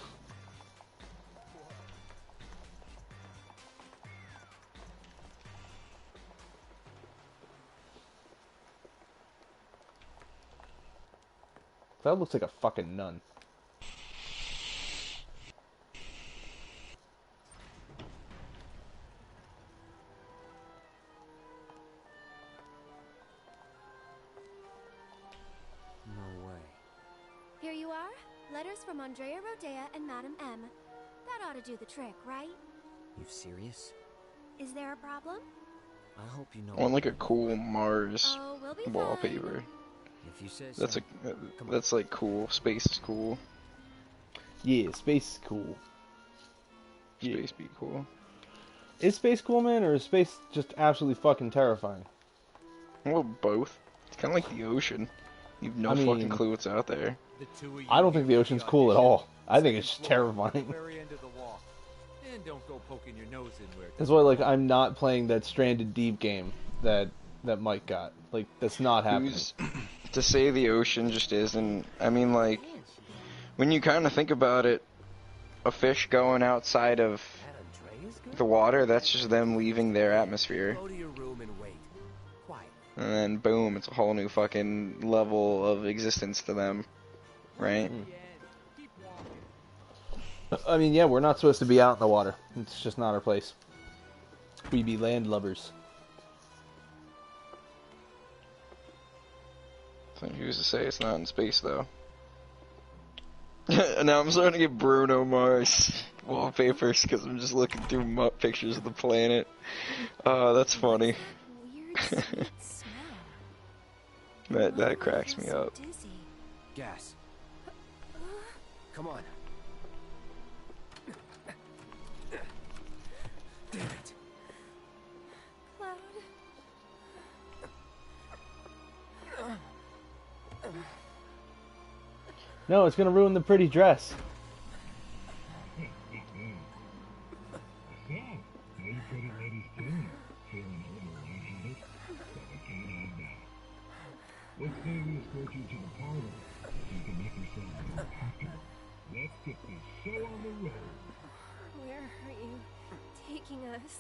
That looks like a fucking nun. No way. Here you are. Letters from Andrea Rodea and Madame M. That ought to do the trick, right? You serious? Is there a problem? I hope you know. I want like a cool Mars Oh, we'll be wallpaper. fine. If you say That's so. that's like cool. Space is cool. Yeah, space is cool. Yeah. Space be cool. Is space cool, man, or is space just absolutely fucking terrifying? Well, both. It's kind of like the ocean. You've no I mean, fucking clue what's out there. The two of you I don't think the get ocean's cool at all. I think it's just floor, terrifying. very end of the wall. And don't go poking your nose in where it That's why, like, I'm not playing that Stranded Deep game that Mike got. Like, that's not happening. Who's to say the ocean just isn't? I mean, like, when you kind of think about it, a fish going outside of the water, that's just them leaving their atmosphere. Go to your room and wait. Quiet. And then boom, it's a whole new fucking level of existence to them, right? I mean, yeah, we're not supposed to be out in the water. It's just not our place. We be land lubbers. So who's to say it's not in space though? Now I'm starting to get Bruno Mars wallpapers because I'm just looking through pictures of the planet. That's funny. Weird sweet smell. That cracks me So up. dizzy. Gas. Come on. Damn it. Cloud. No, it's gonna ruin the pretty dress. Let's say we escort you to the parlor so you can make yourself more comfortable. Let's get this show on the road. Where are you taking us?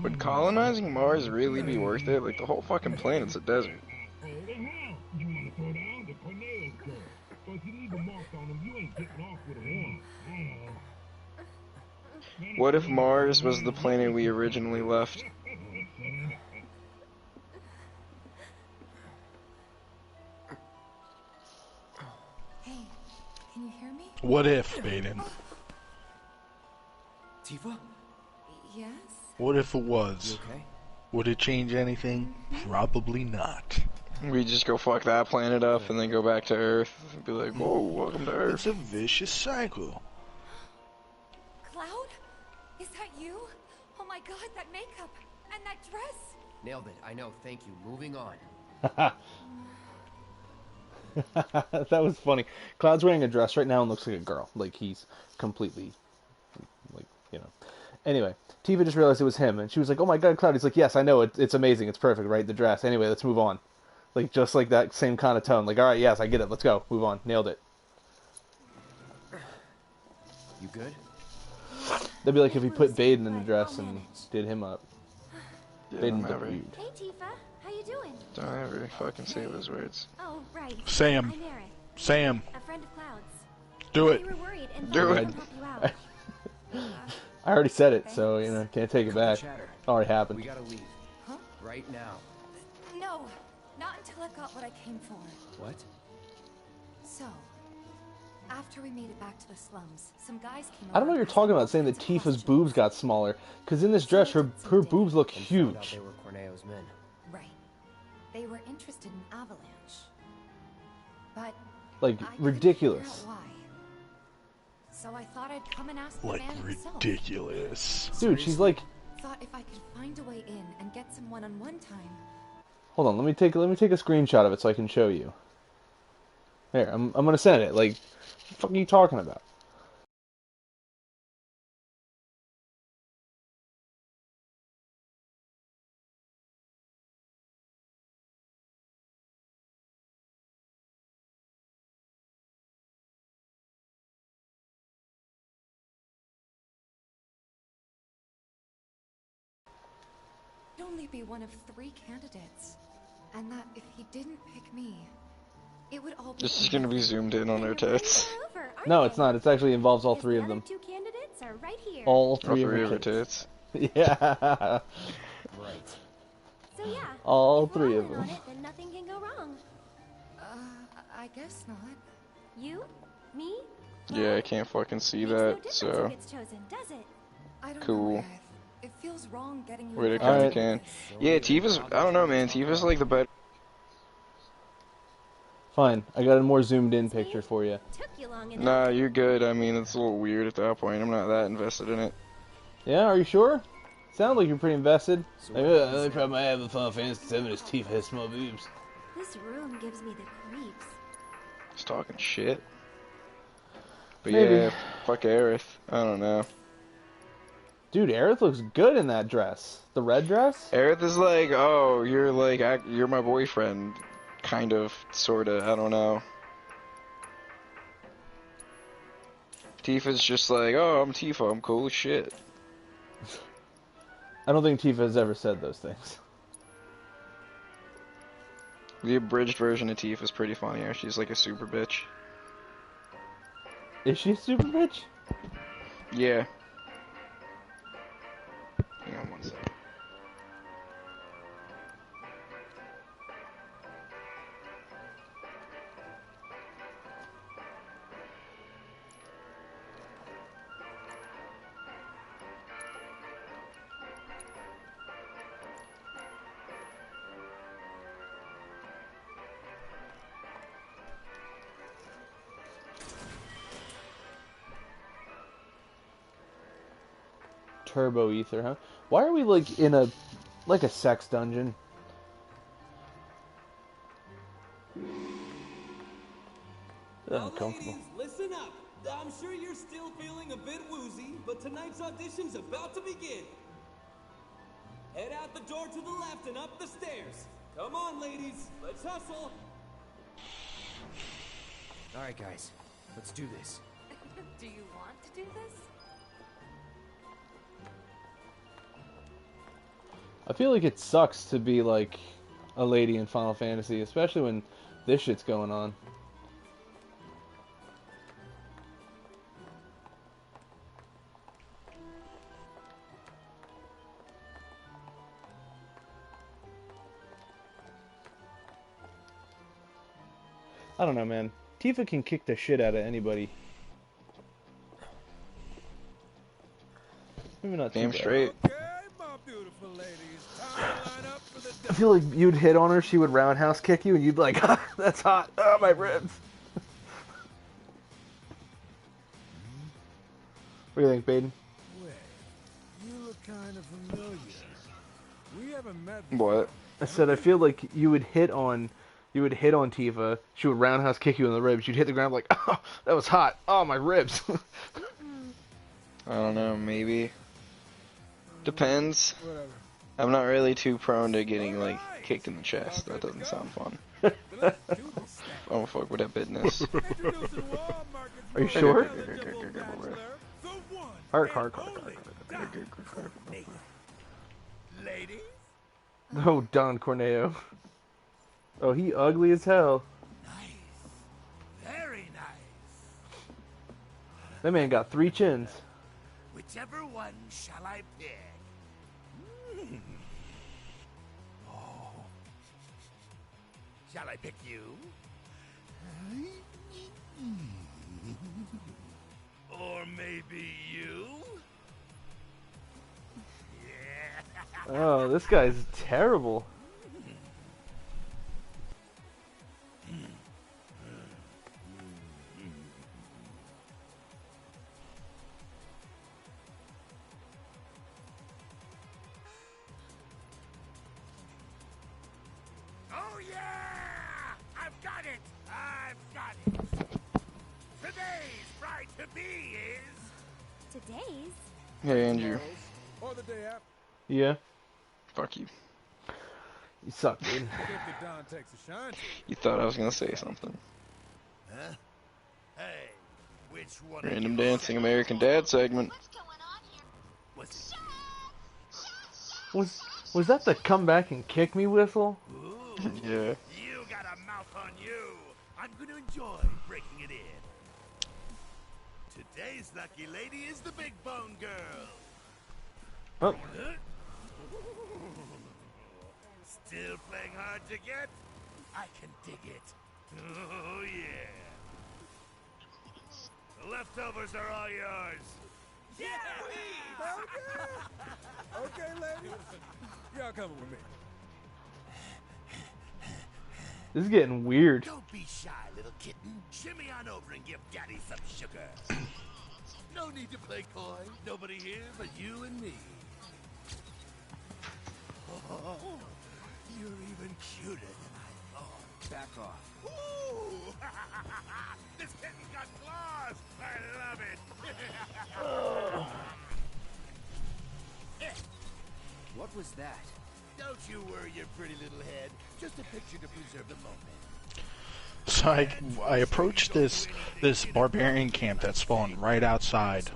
Would colonizing Mars really be worth it? Like the whole fucking planet's a desert. Oh, the hell! You wanna throw down the Cornelius girl? But if you leave a mark on him, you ain't getting off with a one. What if Mars was the planet we originally left? Can you hear me? What if, Baden? Tifa? Yes? What if it was? You okay? Would it change anything? Probably not. We just go fuck that planet up and then go back to Earth and be like, whoa, welcome to Earth. It's a vicious cycle. Cloud? Is that you? Oh my god, that makeup and that dress. Nailed it. I know. Thank you. Moving on. That was funny. Cloud's wearing a dress right now and looks like a girl. Like, he's completely, like, you know. Anyway, Tifa just realized it was him, and she was like, oh my god, Cloud. He's like, yes, I know, it's amazing, it's perfect, right? The dress. Anyway, let's move on. Like, just like that same kind of tone. Like, alright, yes, I get it, let's go. Move on. Nailed it. You good? That'd be like if he put Baden in the dress and did him up. Yeah, Baden don't the ever, dude. Hey, Tifa. How you doing? don't ever fucking say those words. Oh, right. Sam. I'm Aerith, Sam. a friend of Cloud's. Do it. You were worried and Do thought it. I'd help you out. I already said it, so, you know, can't take it back. Chatter. Already happened. We gotta leave. Huh? Right now. No, not until I got what I came for. What? So, after we made it back to the slums, some guys came I don't know what you're talking about, saying that Tifa's boobs got smaller. Because in this dress, her boobs look And found out huge. they were Corneo's men. Right. They were interested in Avalanche. But Like, I couldn't ridiculous. figure out why. So I thought I'd come and ask the Like, man himself. ridiculous. Dude, she's like... Thought if I could find a way in and get some one-on-one time. Hold on, let me take a screenshot of it so I can show you. Here, I'm gonna send it. Like, what the fuck are you talking about? I'd only be one of 3 candidates. And that if he didn't pick me, it would all be... This is gonna be zoomed in on their tits. No, it's not. It actually involves all 3 of The them. other 2 candidates are right here. All All 3 three of of her her tits. tits. Yeah. Right. So yeah, All if we're 3 all of in on them. it, then nothing can go wrong. I guess not. You? Me? Yeah, I can't fucking see Makes no that, difference so... who gets chosen, does it? I don't Cool. know, Aerith. It feels wrong getting you Wait, it involved kinda in can. this. Yeah, Tifa's... I don't know, man. Tifa's like the better... Fine, I got a more zoomed in picture for you. Took you long enough. Nah, you're good. I mean, it's a little weird at that point. I'm not that invested in it. Yeah, are you sure? Sound like you're pretty invested. So Like, what did the he only say? problem I have with Final Fantasy 7 is Tifa has small boobs. This room gives me the creeps. He's talking shit. But Maybe. yeah, fuck Aerith. I don't know. Dude, Aerith looks good in that dress. The red dress? Aerith is like, oh, you're like, you're my boyfriend. Kind of, sorta, I don't know. Tifa's just like, oh, I'm Tifa, I'm cool as shit. I don't think Tifa has ever said those things. The abridged version of Tifa's pretty funny. She's like a super bitch. Is she a super bitch? Yeah. Hang on one second. Turbo ether, huh? Why are we like in a sex dungeon? Now, Uncomfortable. ladies, listen up. I'm sure you're still feeling a bit woozy, but tonight's audition's about to begin. Head out the door to the left and up the stairs. Come on, ladies. Let's hustle. Alright, guys. Let's do this. Do you want to do this? I feel like it sucks to be like a lady in Final Fantasy, especially when this shit's going on. I don't know, man. Tifa can kick the shit out of anybody. Maybe not Damn too bad. straight. I feel like you'd hit on her, she would roundhouse kick you, and you'd be like, ah, that's hot. Oh, my ribs. What do you think, Baden? You look kind of familiar. We haven't met. What? I said I feel like you would hit on Tifa. She would roundhouse kick you in the ribs. You'd hit the ground like, oh, that was hot. Oh, my ribs. I don't know, maybe. Depends. Whatever. I'm not really too prone to getting, like, kicked in the chest. That doesn't sound fun. Oh, fuck with that business. Are you sure? Heart. Ladies? Oh, Don Corneo. Oh, he ugly as hell. Very nice. That man got 3 chins. Whichever one shall I pick? Oh. Shall I pick you? Or maybe you? Yeah. Oh, this guy's terrible. Oh yeah! I've got it! Today's bride to be is... Today's? Hey, Andrew. Or the day after. Yeah, Fuck you. you suck, dude. If the Don takes a shine to it. You thought I was gonna say something. Huh? Hey, which one? Random dancing American Dad segment. What's Was that the come back and kick me whistle? Yeah. You got a mouth on you. I'm gonna enjoy breaking it in. Today's lucky lady is the big bone girl. Oh, Still playing hard to get? I can dig it. Oh yeah. The leftovers are all yours. Yeah! Okay, ladies. Y'all coming with me. this is getting weird. Don't be shy, little kitten. Shimmy on over and give Daddy some sugar. No need to play coy. Nobody here but you and me. Oh, you're even cuter than I thought. Back off. Ooh! This kitten's got claws. I love it. What was that? Don't you worry your pretty little head. Just a picture to preserve the moment. So I approached this barbarian camp that spawned right outside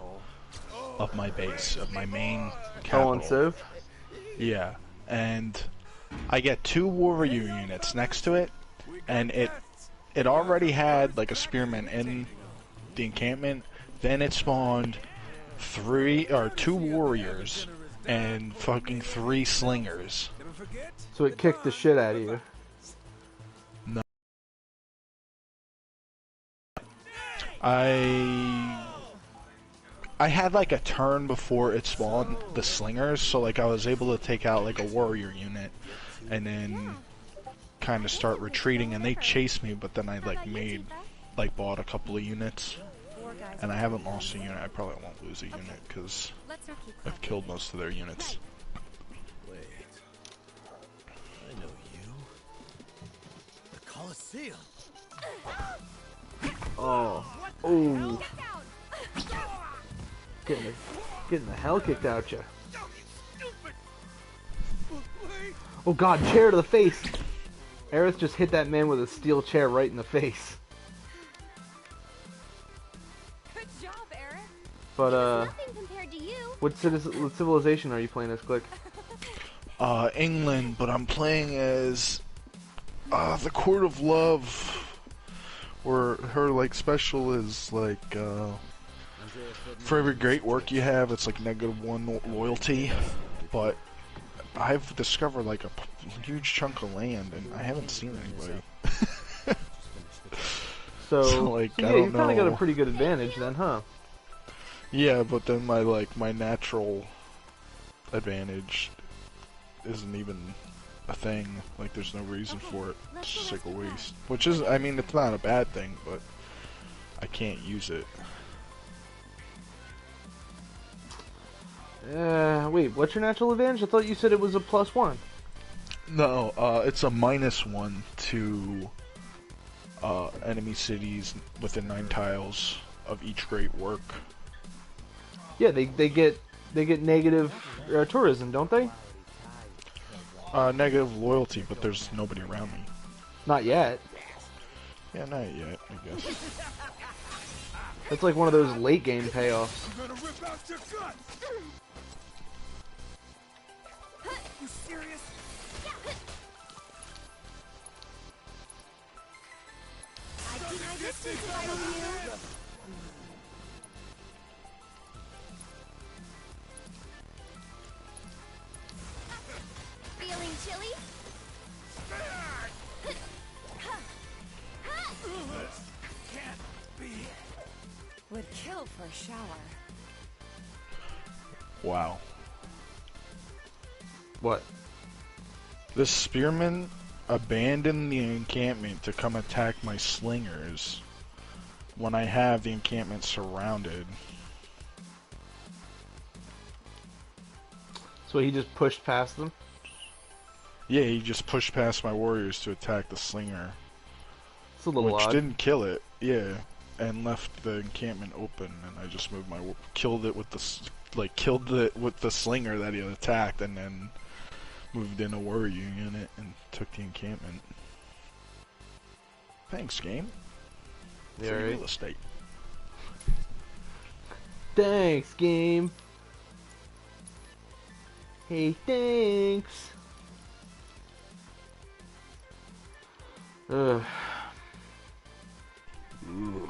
of my base, of my main Oh, on capital. Civ? Yeah, and I get 2 warrior units next to it, and it already had like a spearman in the encampment. Then it spawned 2 warriors and fucking 3 slingers. So it kicked the shit out of you. No. I had like a turn before it spawned the slingers, so like I was able to take out like a warrior unit and then kind of start retreating, and they chased me, but then I like bought a couple of units, and I haven't lost a unit. I probably won't lose a unit because I've killed most of their units. Wait. I know you. The Colosseum. Oh. Oh. Getting the hell kicked out you. Oh god, chair to the face! Aerith just hit that man with a steel chair right in the face. Good job, Eric. But, Nothing compared to you. what civilization are you playing as, Click? England, but I'm playing as the Court of Love, where her like special is like for every great work you have, it's like -1 loyalty. But I've discovered like a huge chunk of land, and I haven't seen anybody. So, like, so I yeah, you don't kind of got a know. pretty good advantage then, huh? Yeah, but then my natural advantage isn't even a thing. Like, there's no reason for it. It's just like a waste. Which is, I mean, it's not a bad thing, but I can't use it. Wait, what's your natural advantage? I thought you said it was a +1. No, it's a -1 to enemy cities within 9 tiles of each great work. Yeah, they get negative tourism, don't they? Negative loyalty, but there's nobody around me. Not yet. Yeah, not yet, I guess. That's like one of those late game payoffs. I'm gonna rip out your guts! You serious? I'd be my distance if I were you. Feeling chilly? Can't be. Would kill for a shower. Wow. What? This spearman abandoned the encampment to come attack my slingers when I have the encampment surrounded. So he just pushed past them? Yeah, he just pushed past my warriors to attack the slinger. It's a little which odd. didn't kill it, yeah, and left the encampment open, and I just moved my killed it with the killed it with the slinger that he had attacked, and then moved in a warrior unit and took the encampment. Thanks, game. Yeah, Free right. real estate. Thanks, game. Hey, thanks. Ugh. Ooh.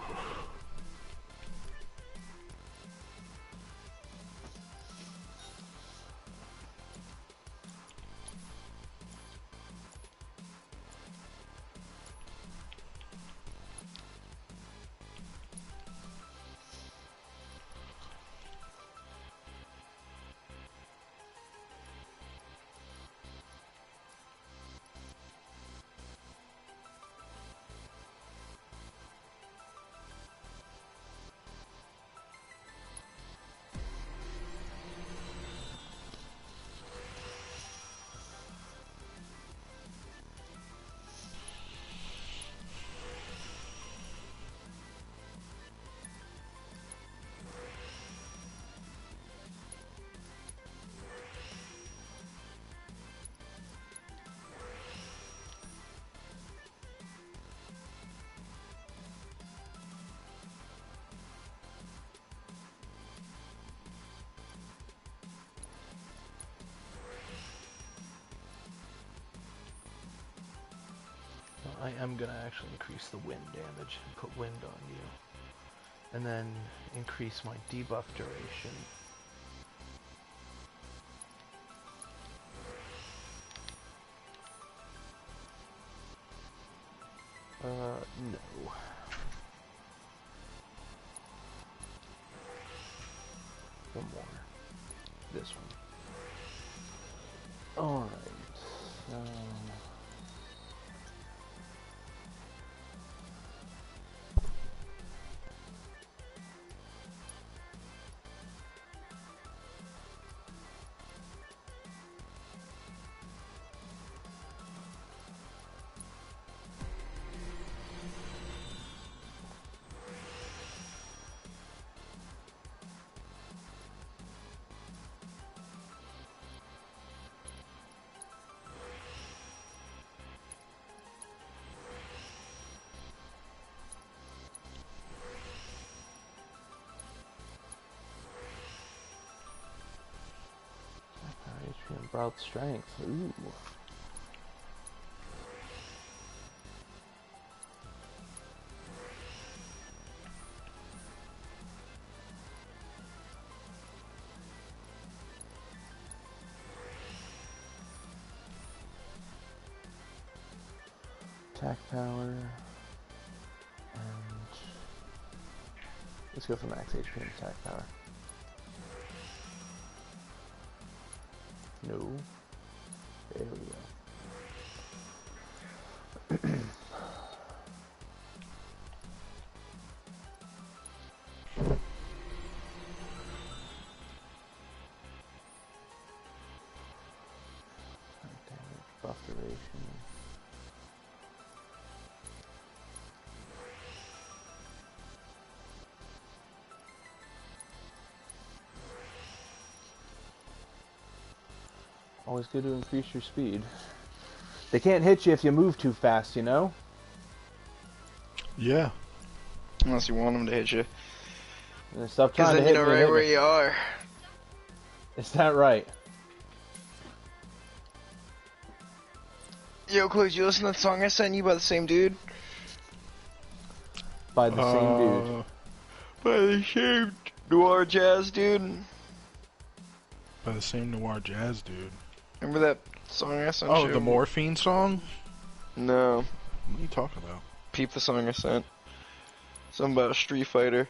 I am gonna actually increase the wind damage and put wind on you. And then increase my debuff duration. No. One more. This one. Alright, so... HP and broad strength. Ooh. Attack power and Let's go for max HP and attack power. No. There we go. Buff duration. Always good to increase your speed. They can't hit you if you move too fast, you know? Yeah. Unless you want them to hit you. Stop trying to hit me. Because then you know right where you are. Is that right? Yo, Chloe, did you listen to the song I sent you by the same dude? By the same dude. By the same noir jazz dude. By the same noir jazz dude. Remember that song I sent you? Oh, the Morphine song? No. What are you talking about? Peep the song I sent. Something about a Street Fighter.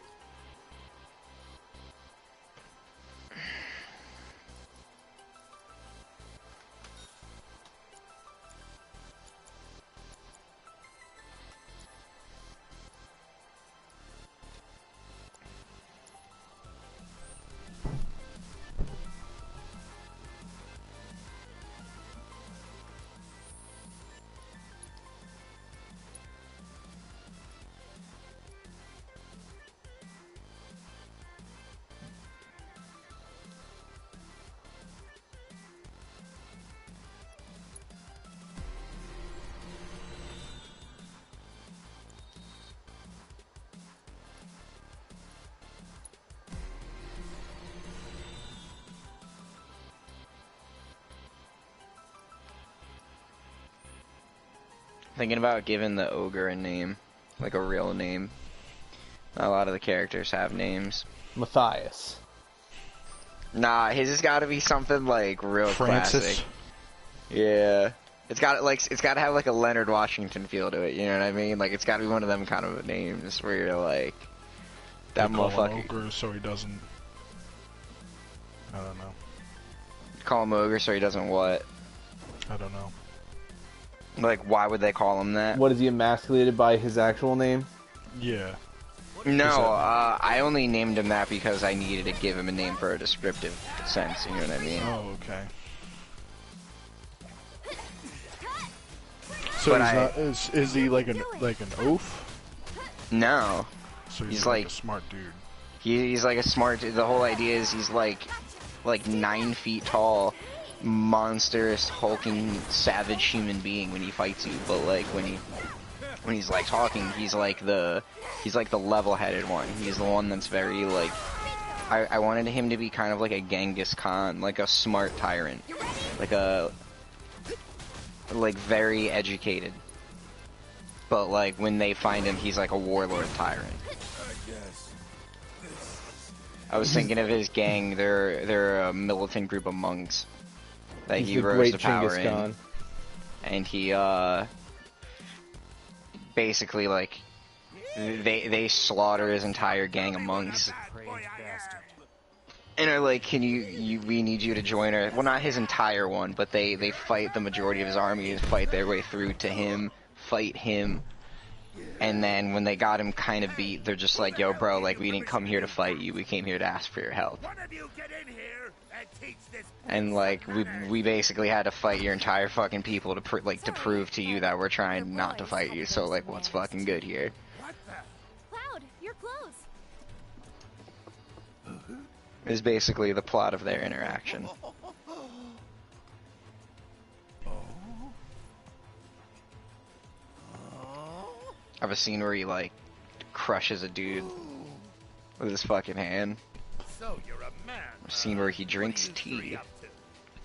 Thinking about giving the ogre a name, like a real name. Not a lot of the characters have names. Matthias. Nah, his has got to be something like real Francis. classic. Yeah, it's got to have like a Leonard Washington feel to it. You know what I mean? Like it's got to be one of them kind of names where you're like, that They call him motherfucker. ogre so he doesn't. I don't know. Call him ogre so he doesn't what? I don't know. Like, why would they call him that? What, is he emasculated by his actual name? Yeah. No, I only named him that because I needed to give him a name for a descriptive sense, you know what I mean? Oh, okay. So But is he like an oaf? No. So he's like like a smart dude. He's like a smart dude. The whole idea is he's like 9 feet tall, monstrous, hulking, savage human being when he fights you, but like when he's like talking, he's like the level-headed one. He's the one that's very like I wanted him to be kind of like a Genghis Khan, like a smart tyrant, like very educated. But like when they find him, he's like a warlord tyrant. I was thinking of his gang. They're a militant group of monks that He's he the rose great to power Genghis Khan. in, and he basically like they slaughter his entire gang of monks, and are like, can we need you to join our, well, not his entire one, but they fight the majority of his army, fight their way through to him, fight him. And then when they got him kind of beat, they're just like, yo, bro, like, we didn't come here to fight you. We came here to ask for your help. And, like, we basically had to fight your entire fucking people to prove to you that we're trying not to fight you. So, like, what's fucking good here? Cloud, your clothes. Is basically the plot of their interaction. I have a scene where he, like, crushes a dude with his fucking hand. So you're a man. A scene where he drinks tea.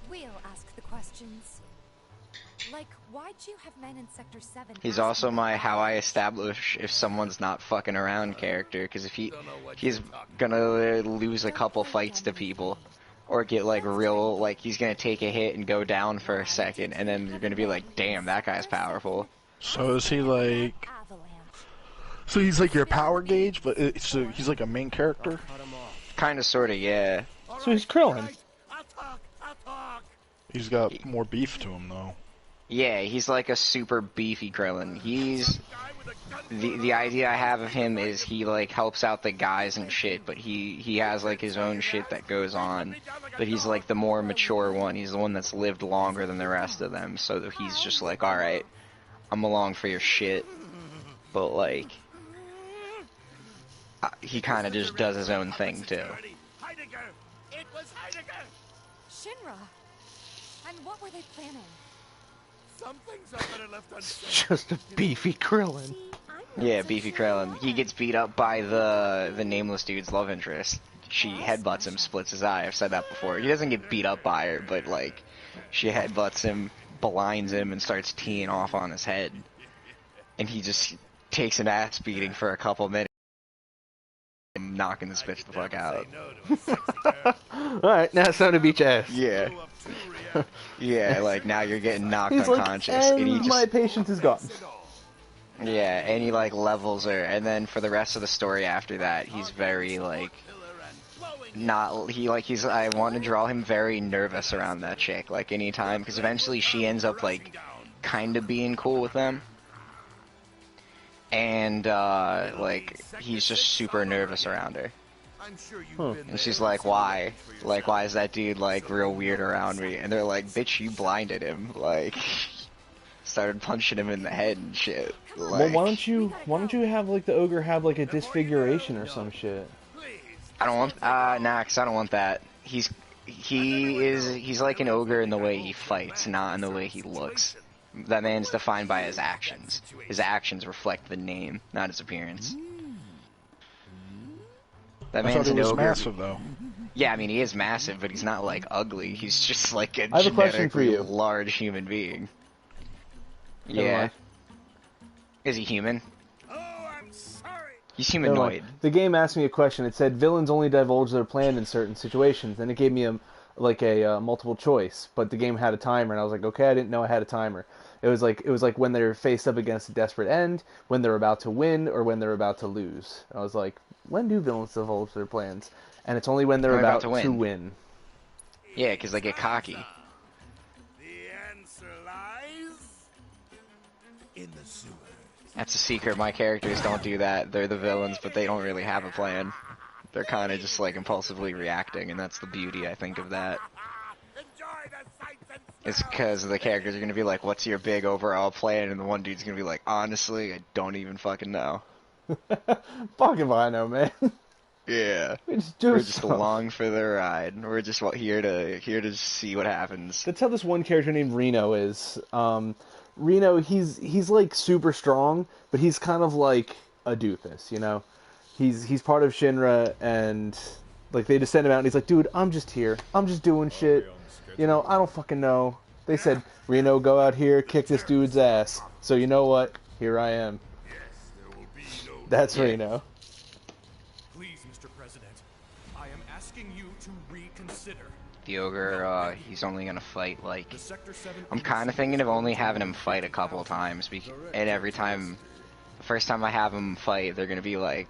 We'll ask the questions. Like, why'd you have men in Sector 7? He's also my how I establish if someone's not fucking around character, because if he's gonna lose a couple fights to people, or get like real, like he's gonna take a hit and go down for a second, and then you're gonna be like, damn, that guy's powerful. So is he like So he's like your power gauge, but so he's like a main character? Kinda, sorta, yeah. So he's Krillin. He's got more beef to him, though. Yeah, he's like a super beefy Krillin. He's... The idea I have of him is he, like, helps out the guys and shit, but he has, like, his own shit that goes on. But he's, like, the more mature one. He's the one that's lived longer than the rest of them, so he's just like, alright, I'm along for your shit. But, like... he kinda just does his own thing, too. Shinra! And what were they planning? Some things are better left unsaid. Just a beefy Krillin. Yeah, beefy Krillin. He gets beat up by the nameless dude's love interest. She headbutts him, splits his eye. I've said that before. He doesn't get beat up by her, but, like, she headbutts him, blinds him, and starts teeing off on his head. And he just takes an ass beating for a couple minutes. And knocking this bitch the fuck out. Alright, now it's time to beat your ass. Yeah. Yeah, like, now you're getting knocked He's unconscious. like, and and he just, my patience is gone. yeah, and he, like, levels her. And then for the rest of the story after that, he's very, like... I want to draw him very nervous around that chick, like, anytime. Because eventually she ends up, like, kind of being cool with them. And, like, he's just super nervous around her. And she's like, why? Like, why is that dude, like, real weird around me? And they're like, bitch, you blinded him. Like, started punching him in the head and shit. Like, well, why don't you have, like, the ogre have, like, a disfiguration or some shit? I don't want, nah, 'cause I don't want that. He's like an ogre in the way he fights, not in the way he looks. That man's defined by his actions. His actions reflect the name, not his appearance. That man's an ogre. Massive, though. Yeah, I mean, he is massive, but he's not, like, ugly. He's just, like, a I have a question for genetically you. large human being. Yeah. Is he human? He's humanoid. The game asked me a question. It said villains only divulge their plan in certain situations, and it gave me a multiple choice. But the game had a timer, and I was like, okay, I didn't know I had a timer. It was like when they're faced up against a desperate end, when they're about to win, or when they're about to lose. I was like, when do villains divulge their plans? And it's only when they're about to win. Yeah, because they get cocky. The answer lies in the sewers. That's a secret. My characters don't do that. They're the villains, but they don't really have a plan. They're kind of just, like, impulsively reacting, and that's the beauty, I think, of that. It's because the characters are going to be like, what's your big overall plan? And the one dude's going to be like, honestly, I don't even fucking know. Fuck if I know, man. Yeah. We're just along for the ride. We're just here to see what happens. That's how this one character named Reno is. Reno, he's like super strong, but he's kind of like a doofus, you know? He's part of Shinra, and like they just send him out and he's like, dude, I'm just here. I'm just doing shit. You know, I don't fucking know. They said, Reno, go out here, kick this dude's ass. So you know what? Here I am. That's Reno. Please, Mr. President, I am asking you to reconsider. The ogre, he's only gonna fight, like... I'm kind of thinking of only having him fight a couple of times, and every time... The first time I have him fight, they're gonna be like...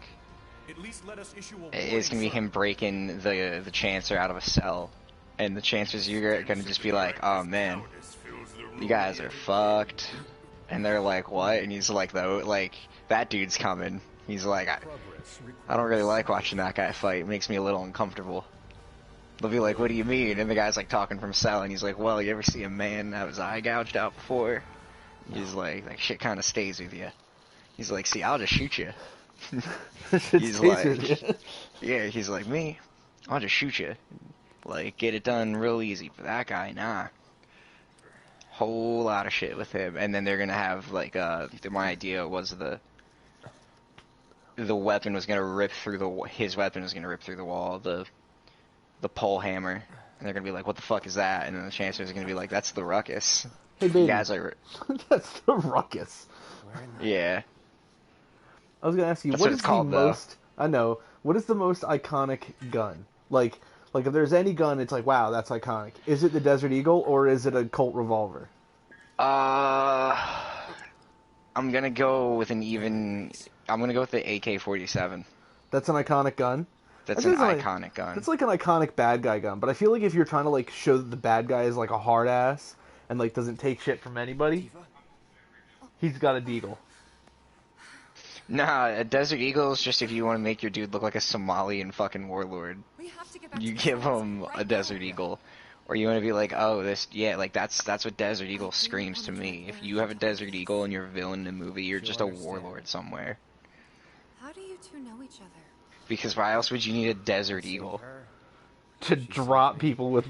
It's gonna be him breaking the Chancer out of a cell. And the Chancers, you're gonna just be like, oh man, you guys are fucked. And they're like, what? And he's like, that dude's coming. He's like, I don't really like watching that guy fight. It makes me a little uncomfortable. They'll be like, what do you mean? And the guy's like talking from cell, and he's like, well, you ever see a man have his eye gouged out before? He's like, that shit kind of stays with you. He's like, see, I'll just shoot you. He's like, yeah, he's like, me? I'll just shoot you. Like, get it done real easy. But that guy, nah. Whole lot of shit with him. And then they're gonna have, like, my idea was the weapon was gonna rip through his weapon was gonna rip through the wall, the pole hammer. And they're gonna be like, what the fuck is that? And then the Chancellor's gonna be like, that's the ruckus. Hey, baby. You guys are... That's the ruckus. Yeah. I was gonna ask you, That's what it's called, though. I know. What is the most iconic gun? Like if there's any gun, it's like, wow, that's iconic. Is it the Desert Eagle, or is it a Colt revolver? I'm gonna go with an even I'm gonna go with the AK-47. That's an iconic gun. That's That an is like- iconic gun. That's like an iconic bad guy gun. But I feel like if you're trying to like show that the bad guy is like a hard ass and like doesn't take shit from anybody, he's got a deagle. Nah, a Desert Eagle is just if you want to make your dude look like a Somalian fucking warlord. You give him a Desert Eagle. Or you want to be like, oh, this, yeah, like that's what Desert Eagle screams to me. If you have a Desert Eagle and you're a villain in a movie, you're just a warlord somewhere. How do you two know each other? Because why else would you need a Desert Eagle? To drop people with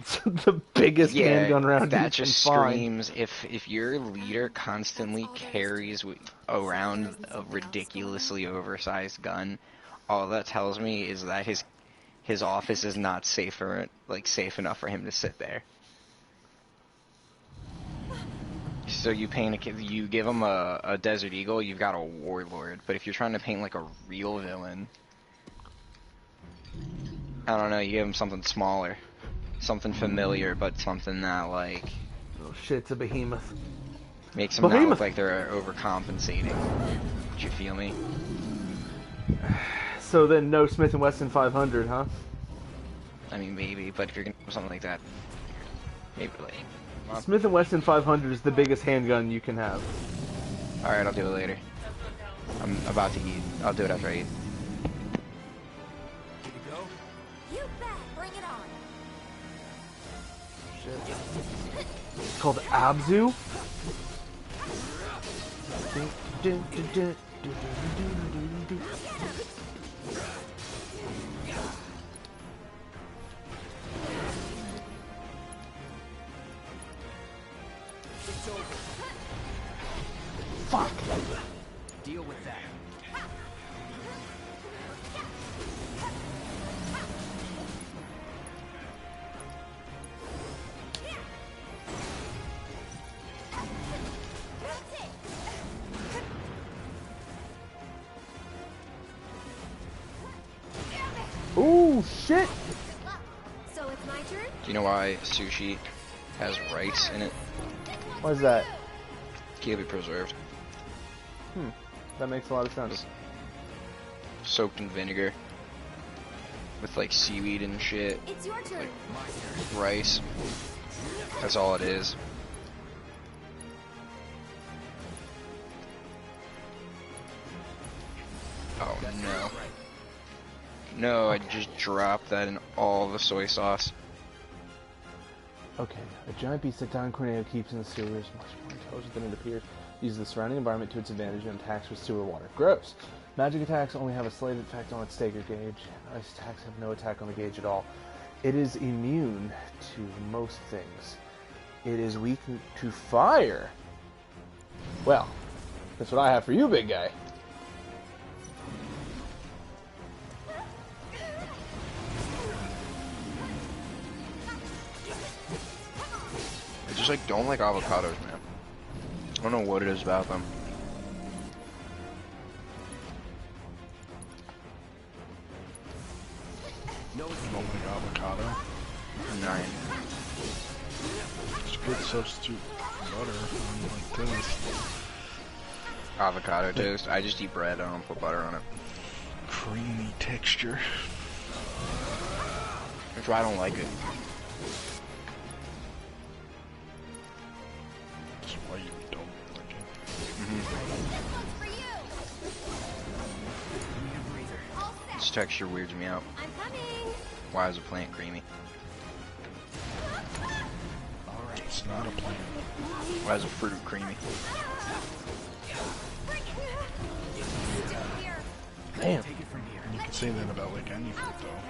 the biggest handgun round that you just can find. screams, if your leader constantly carries around a ridiculously oversized gun, all that tells me is that his office is not safe enough for him to sit there. So you give him a Desert Eagle, you've got a warlord. But if you're trying to paint like a real villain, I don't know, you give him something smaller, something familiar, but something that like oh shit, it's a behemoth. Makes them not look like they're overcompensating. Do you feel me? So then, no Smith & Wesson 500, huh? I mean, maybe, but if you're gonna do something like that, maybe like. Smith & Wesson 500 is the biggest handgun you can have. All right, I'll do it later. I'm about to eat. I'll do it after I eat. You bet. Bring it on. Shit. It's called Abzu. Fuck. Deal with that. Ooh, shit! So it's my turn? Do you know why sushi has rice in it? Why is that? Keep it preserved. That makes a lot of sense. Soaked in vinegar. With like seaweed and shit. It's your turn. Like rice. That's all it is. Oh no. No, I just dropped that in all the soy sauce. Okay, a giant beast that Don Corneo keeps in the sewer is much more intelligent than it appears. Uses the surrounding environment to its advantage and attacks with sewer water. Gross! Magic attacks only have a slight effect on its stagger gauge. Ice attacks have no attack on the gauge at all. It is immune to most things. It is weak to fire. Well, that's what I have for you, big guy. I just like don't like avocados, man. I don't know what it is about them. No, I don't like avocado. 9. It's a good substitute for butter on like toast. Avocado toast. I just eat bread. I don't put butter on it. Creamy texture. That's why I don't like it. That's why you don't like it. This texture weirds me out. I'm coming. Why is a plant creamy? Alright, it's not a plant. Why is a fruit creamy? Damn. You can say that about like any fruit though.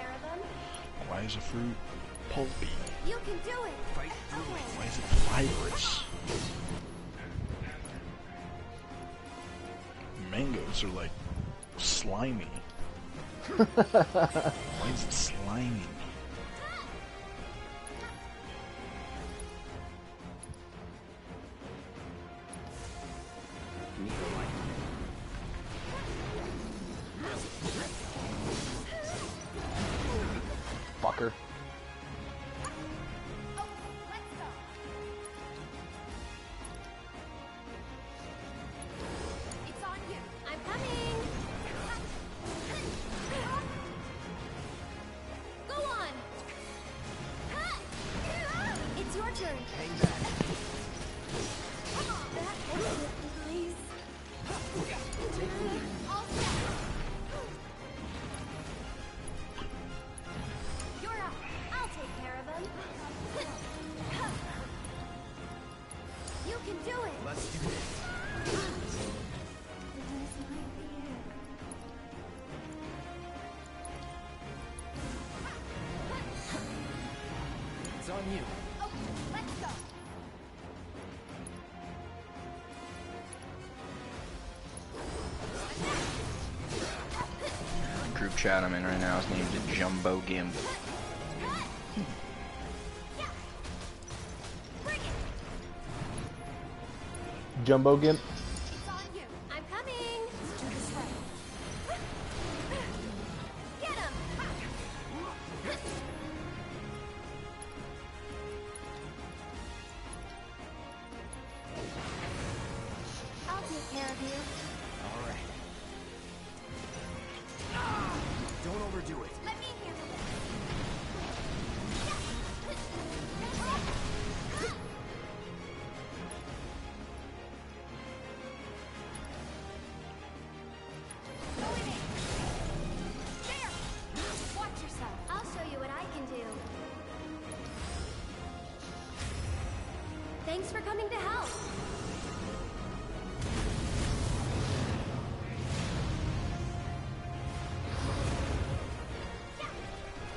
Why is a fruit pulpy? You can do it. Why is it fibrous? Mangoes are like slimy. Why is it slimy? Fucker. It's on you. I'm coming. on you. Okay, let's go. Group chat I'm in right now is named Jumbo Gimp. Jumbo Gimp. It's on you. I'm coming. Let's do this right. Get him. I'll take care of you. All right. Don't overdo it. Let me handle it. There! Watch yourself. I'll show you what I can do. Thanks for coming to help.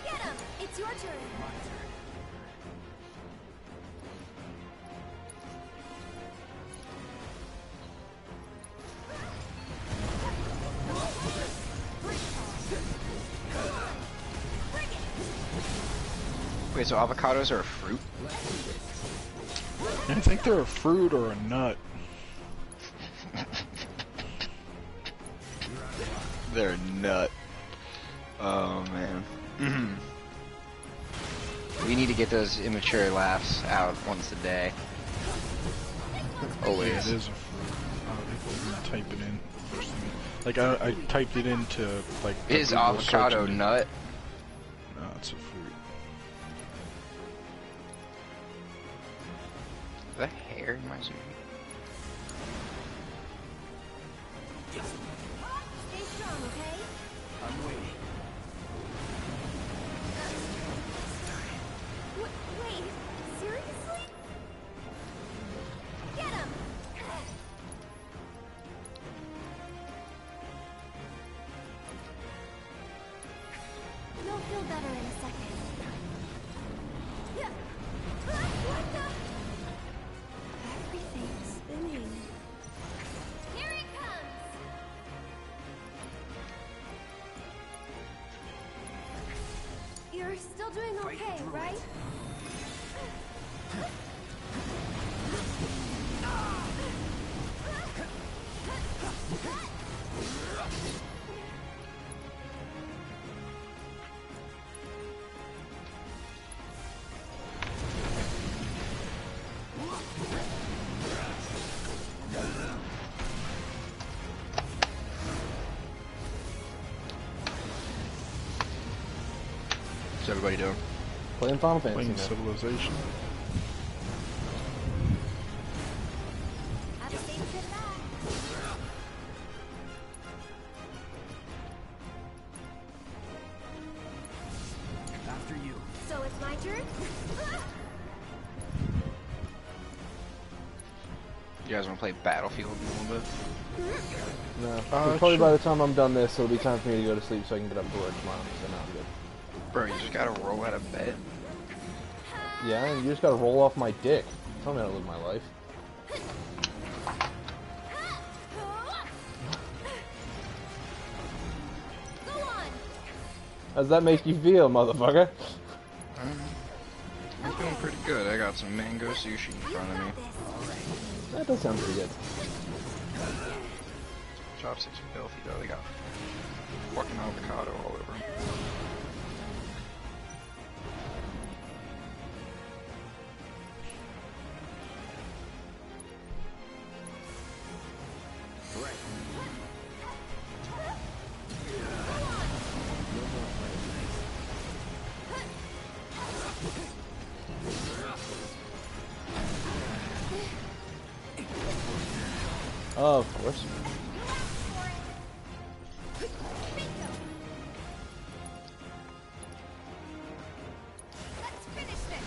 Get him! It's your turn. Wait, so avocados are a fruit? I think they're a fruit or a nut. They're a nut. Oh man. We need to get those immature laughs out once a day. Always. Yeah, it is a fruit. They type it in. First thing. Like I typed it into like. Is Google search avocado engine. nut? No, it's a fruit. The hair in my suit. Stay strong, okay? I'm waiting. Wait, seriously? Get him! You'll feel better in a second. What the? Everything's spinning. Here he comes! You're still doing okay, right? What's everybody doing? Playing Final Fantasy. Playing Man. Civilization. Have a safe trip back. After you. So it's my turn? You guys want to play Battlefield a little bit? No. Probably by the time I'm done this, it'll be time for me to go to sleep so I can get up to work tomorrow. So now I'm good. Bro, you just gotta roll out of bed. Yeah, and you just gotta roll off my dick. Tell me how to live my life. Go on! How's that make you feel, motherfucker? I'm feeling pretty good. I got some mango sushi in front of me. That does sound pretty good. Chopsticks are filthy though. They got fucking avocado all over them. Oh, of course. Let's finish this!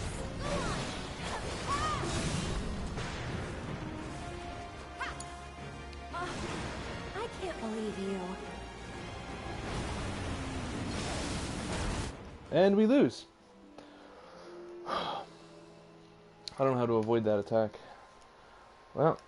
I can't believe you. And we lose. I don't know how to avoid that attack. Well,